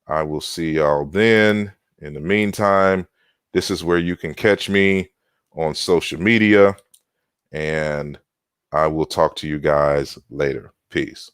I will see y'all then. In the meantime, this is where you can catch me on social media, and I will talk to you guys later. Peace.